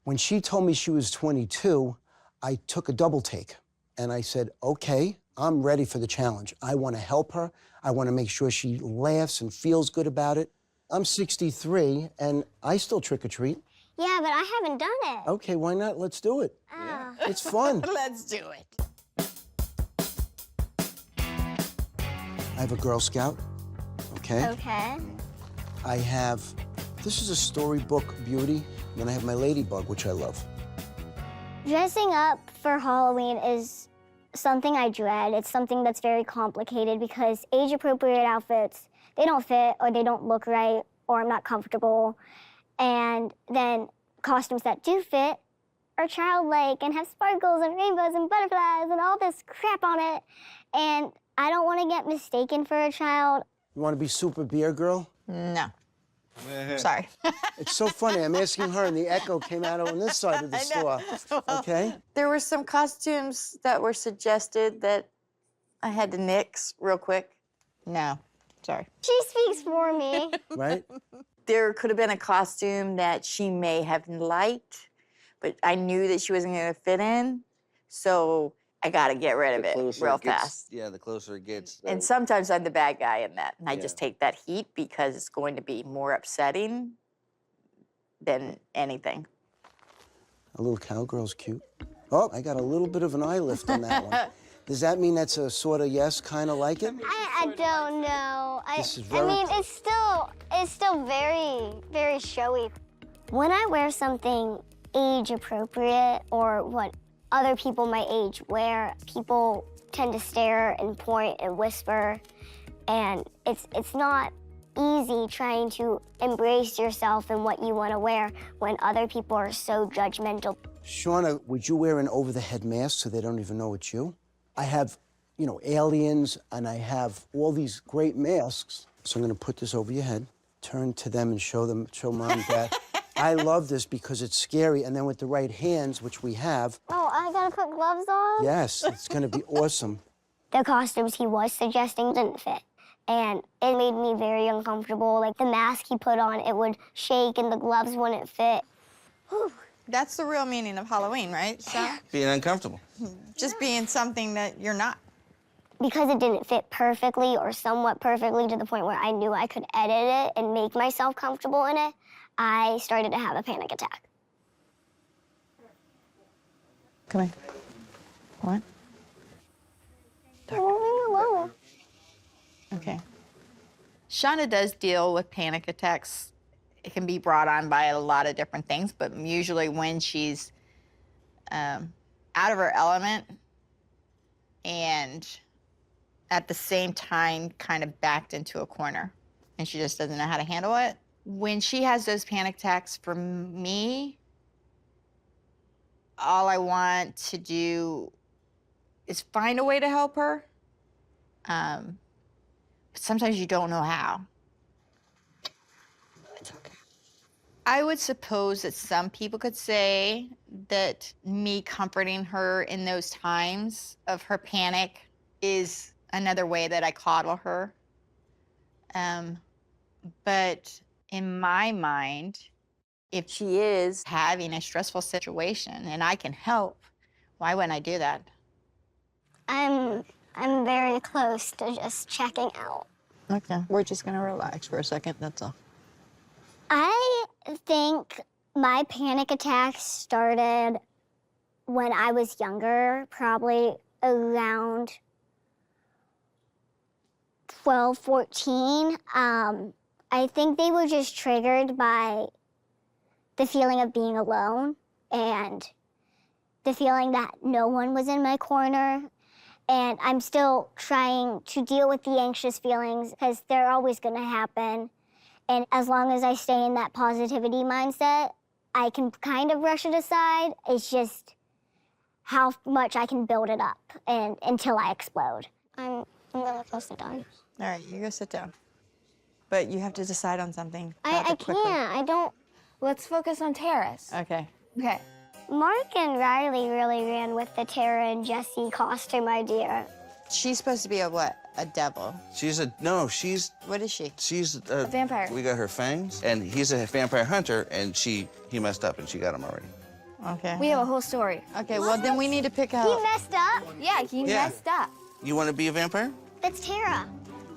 When she told me she was 22, I took a double take. And I said, okay, I'm ready for the challenge. I want to help her. I want to make sure she laughs and feels good about it. I'm 63, and I still trick-or-treat. Yeah, but I haven't done it. Okay, why not? Let's do it. Oh. It's fun. Let's do it. I have a Girl Scout, okay? Okay. I have, this is a storybook beauty. Then I have my ladybug, which I love. Dressing up for Halloween is something I dread. It's something that's very complicated because age-appropriate outfits, they don't fit or they don't look right or I'm not comfortable. And then costumes that do fit are childlike and have sparkles and rainbows and butterflies and all this crap on it. And I don't want to get mistaken for a child. You want to be Super Beer Girl? No. Sorry. It's so funny. I'm asking her, and the echo came out on this side of the store. Okay? There were some costumes that were suggested that I had to nix real quick. No, sorry. She speaks for me. Right? There could have been a costume that she may have liked, but I knew that she wasn't going to fit in, so I got to get rid of it real fast. Yeah, the closer it gets. And sometimes I'm the bad guy in that, and I just take that heat because it's going to be more upsetting than anything. A little cowgirl's cute. Oh, I got a little bit of an eye lift on that one. Does that mean that's a sort of yes, kind of like it? I don't know. This is I mean, it's still very, very showy. When I wear something age appropriate or what other people my age wear, people tend to stare and point and whisper, and it's not easy trying to embrace yourself and what you want to wear when other people are so judgmental. Shauna, would you wear an over-the-head mask so they don't even know it's you? I have, you know, aliens, and I have all these great masks. So I'm gonna put this over your head, turn to them and show mom and dad. I love this because it's scary, and then with the right hands, which we have. Oh, I gotta put gloves on? Yes, it's gonna be awesome. The costumes he was suggesting didn't fit, and it made me very uncomfortable. Like the mask he put on, it would shake and the gloves wouldn't fit. That's the real meaning of Halloween, right? So Being uncomfortable. just being something that you're not. Because it didn't fit perfectly or somewhat perfectly to the point where I knew I could edit it and make myself comfortable in it, I started to have a panic attack. Come here. What? Leave me alone. Okay. Shauna does deal with panic attacks. It can be brought on by a lot of different things, but usually when she's out of her element and at the same time kind of backed into a corner and she just doesn't know how to handle it. When she has those panic attacks, for me, all I want to do is find a way to help her. But sometimes you don't know how. It's okay. I would suppose that some people could say that me comforting her in those times of her panic is another way that I coddle her. But in my mind, if she is having a stressful situation and I can help, why wouldn't I do that? I'm very close to just checking out. Okay, we're just gonna relax for a second, that's all. I think my panic attacks started when I was younger, probably around 12, 14. I think they were just triggered by the feeling of being alone and the feeling that no one was in my corner. And I'm still trying to deal with the anxious feelings because they're always going to happen. And as long as I stay in that positivity mindset, I can kind of brush it aside. It's just how much I can build it up and until I explode. I'm really close to done. All right, you go sit down. But you have to decide on something. I can't. I don't. Let's focus on Terrace. Okay. Okay. Mark and Riley really ran with the Tara and Jesse costume idea. She's supposed to be a what? A devil. What is she? She's A vampire. We got her fangs, and he's a vampire hunter, and he messed up, and she got him already. Okay. We have a whole story. Okay, well, then we need to pick out. He messed up? Yeah, he messed up. You want to be a vampire? That's Tara.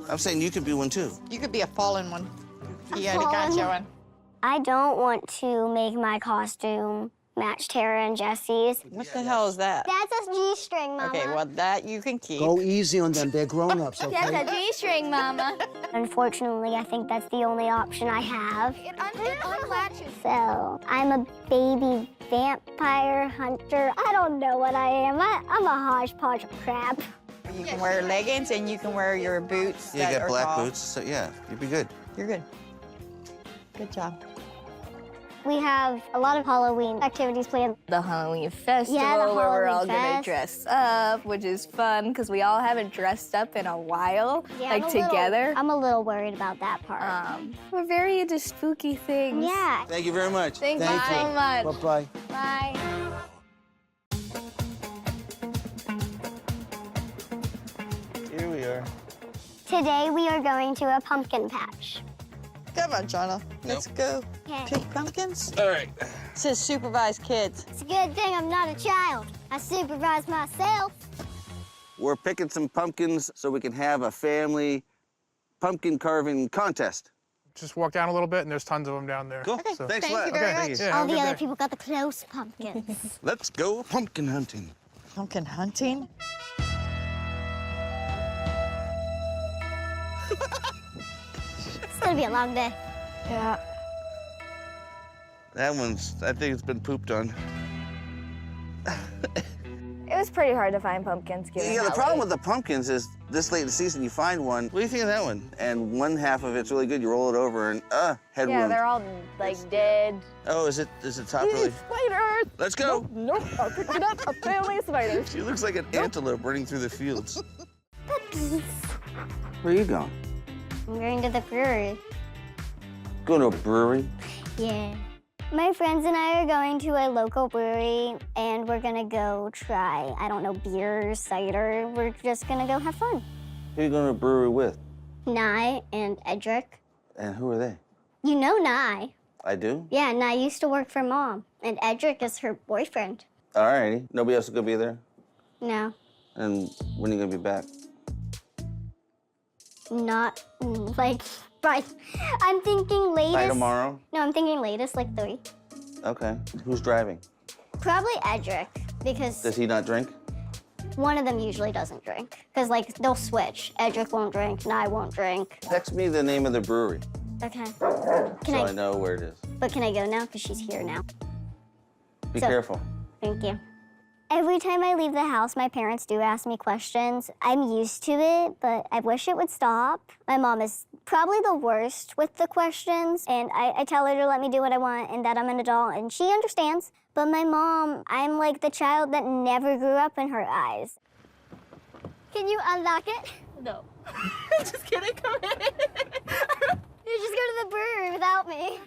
I'm saying you could be one too. You could be a fallen one. You already got fallen? your one. I don't want to make my costume match Tara and Jesse's. What the hell is that? That's a G-string, Mama. Okay, well, that you can keep. Go easy on them. They're grown-ups, okay? That's a G-string, Mama. Unfortunately, I think that's the only option I have. It unlatches. So, I'm a baby vampire hunter. I don't know what I am. I'm a hodgepodge of crap. You can wear leggings and you can wear your boots. You that got are black tall. boots, so yeah, you'd be good. You're good. Good job. We have a lot of Halloween activities planned. The Halloween festival Yeah, the where we're all Halloween gonna fest. dress up, which is fun because we all haven't dressed up in a while, like together. I'm a little worried about that part. We're very into spooky things. Yeah. Thank you very much. Thank you so much. Bye-bye. Bye. Here we are. Today we are going to a pumpkin patch. Come on, Shauna. Let's go Okay. pick pumpkins. All right. It says supervise kids. It's a good thing I'm not a child. I supervise myself. We're picking some pumpkins so we can have a family pumpkin carving contest. Just walk down a little bit, and there's tons of them down there. Cool. So. Thanks a Thank lot. you very Okay, much. Yeah, All have a the good other day. people got the close pumpkins. Let's go pumpkin hunting. Pumpkin hunting? It's gonna be a long day. Yeah. That one's, I think it's been pooped on. It was pretty hard to find pumpkins. Given Yeah, the how problem late- with the pumpkins is this late in the season, you find one. What do you think of that one? And one half of it's really good. You roll it over and head Yeah, wound. they're all like dead. Oh, is it top really? Spiders! Let's go. Nope, I picked it up. A family of spiders. She looks like an antelope running through the fields. Where are you going? I'm going to the brewery. Going to a brewery? Yeah. My friends and I are going to a local brewery, and we're gonna go try, I don't know, beer, cider. We're just gonna go have fun. Who are you going to a brewery with? Nye and Edric. And who are they? You know Nye. I do? Yeah, and I used to work for Mom, and Edric is her boyfriend. All righty. Nobody else is gonna be there? No, And when are you gonna be back? not like, but I'm thinking latest. By tomorrow? No, I'm thinking latest, like 3. Okay. Who's driving? Probably Edric, because Does he not drink? one of them usually doesn't drink. Because, like, they'll switch. Edric won't drink, and I won't drink. Text me the name of the brewery Okay. so I know where it is. But can I go now? Because she's here now. Be careful. Thank you. Every time I leave the house, my parents do ask me questions. I'm used to it, but I wish it would stop. My mom is probably the worst with the questions, and I tell her to let me do what I want and that I'm an adult, and she understands. But my mom, I'm like the child that never grew up in her eyes. Can you unlock it? No. Just kidding, come in. You just go to the brewery without me.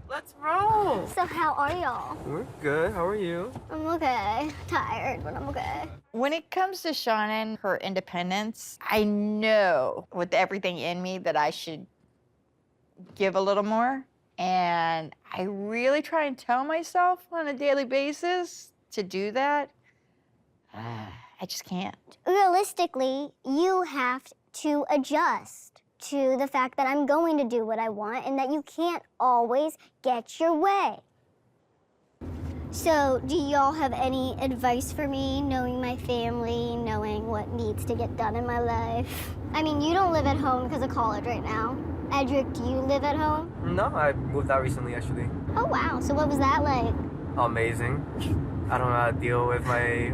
Let's roll. So how are y'all? We're good. How are you? I'm okay. Tired, but I'm okay. When it comes to Shauna and her independence, I know with everything in me that I should give a little more. And I really try and tell myself on a daily basis to do that. I just can't. Realistically, you have to adjust to the fact that I'm going to do what I want and that you can't always get your way. So, do y'all have any advice for me, knowing my family, knowing what needs to get done in my life? I mean, you don't live at home because of college right now. Edric, do you live at home? No, I moved out recently, actually. Oh, wow. So what was that like? Amazing. I don't know how to deal with my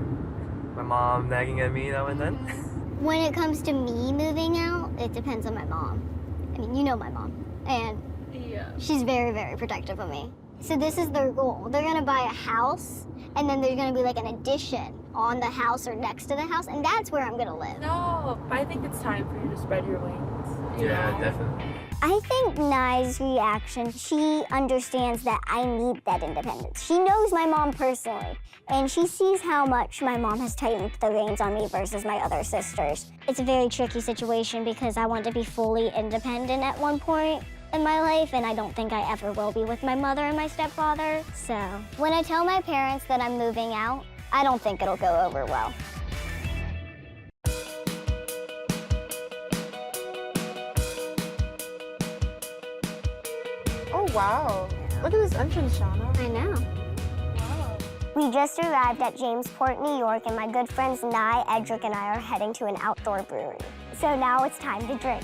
mom nagging at me now and then. When it comes to me moving out, it depends on my mom. I mean, you know my mom. And she's very, very protective of me. So this is their goal. They're gonna buy a house, and then there's gonna be like an addition on the house or next to the house, and that's where I'm gonna live. No, I think it's time for you to spread your wings. Yeah, definitely. I think Nai's reaction, she understands that I need that independence. She knows my mom personally, and she sees how much my mom has tightened the reins on me versus my other sisters. It's a very tricky situation because I want to be fully independent at one point in my life, and I don't think I ever will be with my mother and my stepfather. So when I tell my parents that I'm moving out, I don't think it'll go over well. Oh, wow. Look at this entrance, Shauna. I know. Wow. We just arrived at Jamesport, New York, and my good friends Nye, Edric, and I are heading to an outdoor brewery. So now it's time to drink.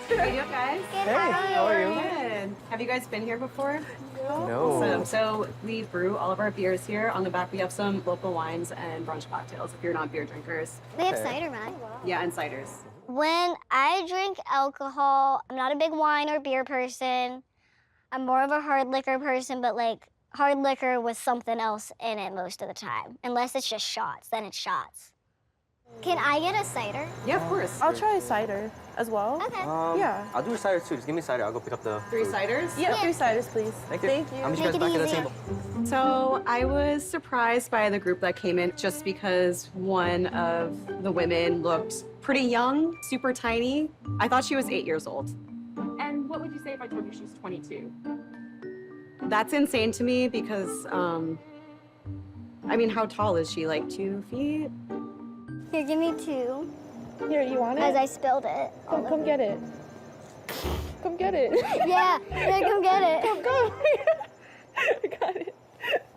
How are you guys? Good, how are you? Good. Have you guys been here before? No. Awesome. So we brew all of our beers here. On the back, we have some local wines and brunch cocktails if you're not beer drinkers. We have cider, right? Yeah, and ciders. When I drink alcohol, I'm not a big wine or beer person. I'm more of a hard liquor person, but like hard liquor with something else in it most of the time. Unless it's just shots, then it's shots. Can I get a cider? Yeah, of course. I'll try a cider as well. Okay. Yeah. I'll do a cider too. Just give me a cider. I'll go pick up the 3 food. ciders? Yeah, 3 ciders, please. Thank you. Thank you. I'll meet you guys back at the table. So I was surprised by the group that came in just because one of the women looked pretty young, super tiny. I thought she was 8 years old. And what would you say if I told you she's 22? That's insane to me because, I mean, how tall is she? Like 2 feet? Here, give me 2. Here, you want it? As I spilled it. Come get it. Come get it. Yeah, come get it. Come. I got it.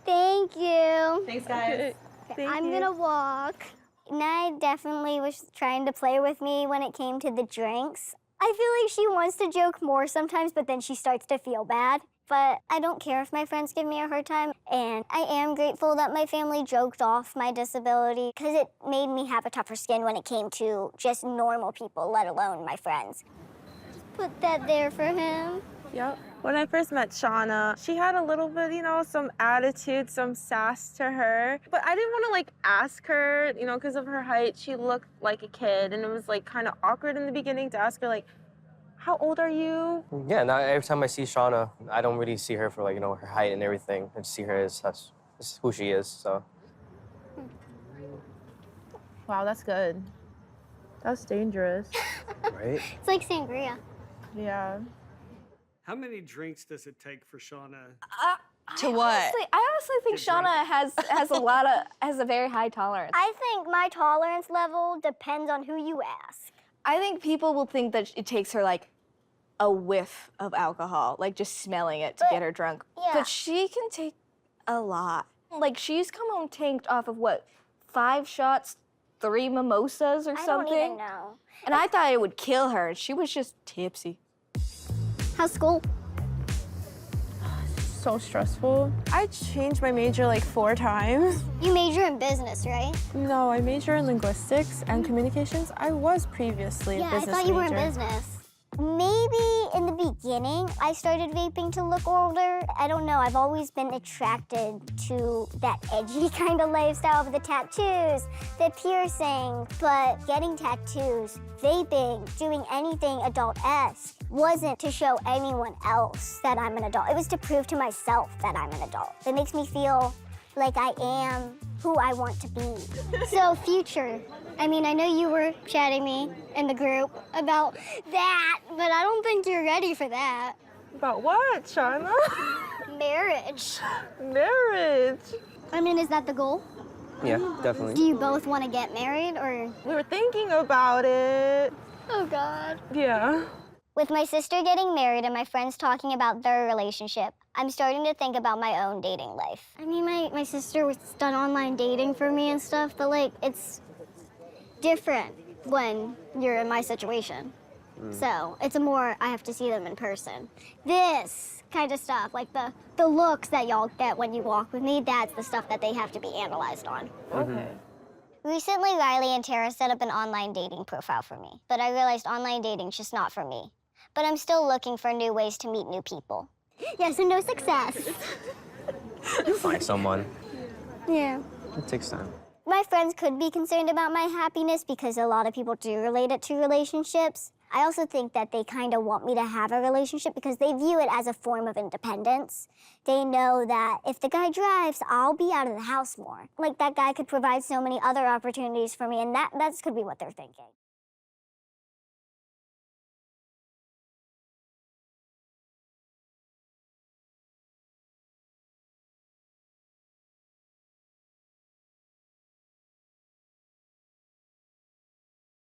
Thank you. Thanks, guys. Okay, I'm gonna walk. Nye definitely was trying to play with me when it came to the drinks. I feel like she wants to joke more sometimes, but then she starts to feel bad. But I don't care if my friends give me a hard time. And I am grateful that my family joked off my disability because it made me have a tougher skin when it came to just normal people, let alone my friends. Just put that there for him. Yep. When I first met Shauna, she had a little bit, some attitude, some sass to her. But I didn't want to, ask her, because of her height. She looked like a kid, and it was, kind of awkward in the beginning to ask her, how old are you? Yeah, now every time I see Shauna, I don't really see her for her height and everything. I just see her as who she is, so. Wow, that's good. That's dangerous. Right? It's like sangria. Yeah. How many drinks does it take for Shauna? I honestly think Shauna has a very high tolerance. I think my tolerance level depends on who you ask. I think people will think that it takes her like a whiff of alcohol, like just smelling it to get her drunk. yeah. But she can take a lot. Like she's come home tanked off of what, 5 shots, 3 mimosas or I something? don't even know. And I thought it would kill her, and she was just tipsy. How's school? So stressful. I changed my major like 4 times. You major in business, right? No, I major in linguistics and communications. I was previously a business I thought you were in major. business. Maybe in the beginning, I started vaping to look older. I don't know, I've always been attracted to that edgy kind of lifestyle with the tattoos, the piercings, but getting tattoos, vaping, doing anything adult-esque wasn't to show anyone else that I'm an adult. It was to prove to myself that I'm an adult. It makes me feel like I am who I want to be. So future, I mean, I know you were chatting me in the group about that, but I don't think you're ready for that. About what, Shauna? Marriage. Marriage. I mean, is that the goal? Yeah, definitely. Do you both want to get married, or? We were thinking about it. Oh, God. Yeah. With my sister getting married and my friends talking about their relationship, I'm starting to think about my own dating life. I mean, my sister was done online dating for me and stuff, but like, it's different when you're in my situation. So it's I have to see them in person. This kind of stuff, like the looks that y'all get when you walk with me, that's the stuff that they have to be analyzed on. Okay. Recently, Riley and Tara set up an online dating profile for me, but I realized online dating's just not for me. But I'm still looking for new ways to meet new people. Yeah, so no success. You'll find someone. Yeah. It takes time. My friends could be concerned about my happiness because a lot of people do relate it to relationships. I also think that they kind of want me to have a relationship because they view it as a form of independence. They know that if the guy drives, I'll be out of the house more. Like, that guy could provide so many other opportunities for me, and that could be what they're thinking.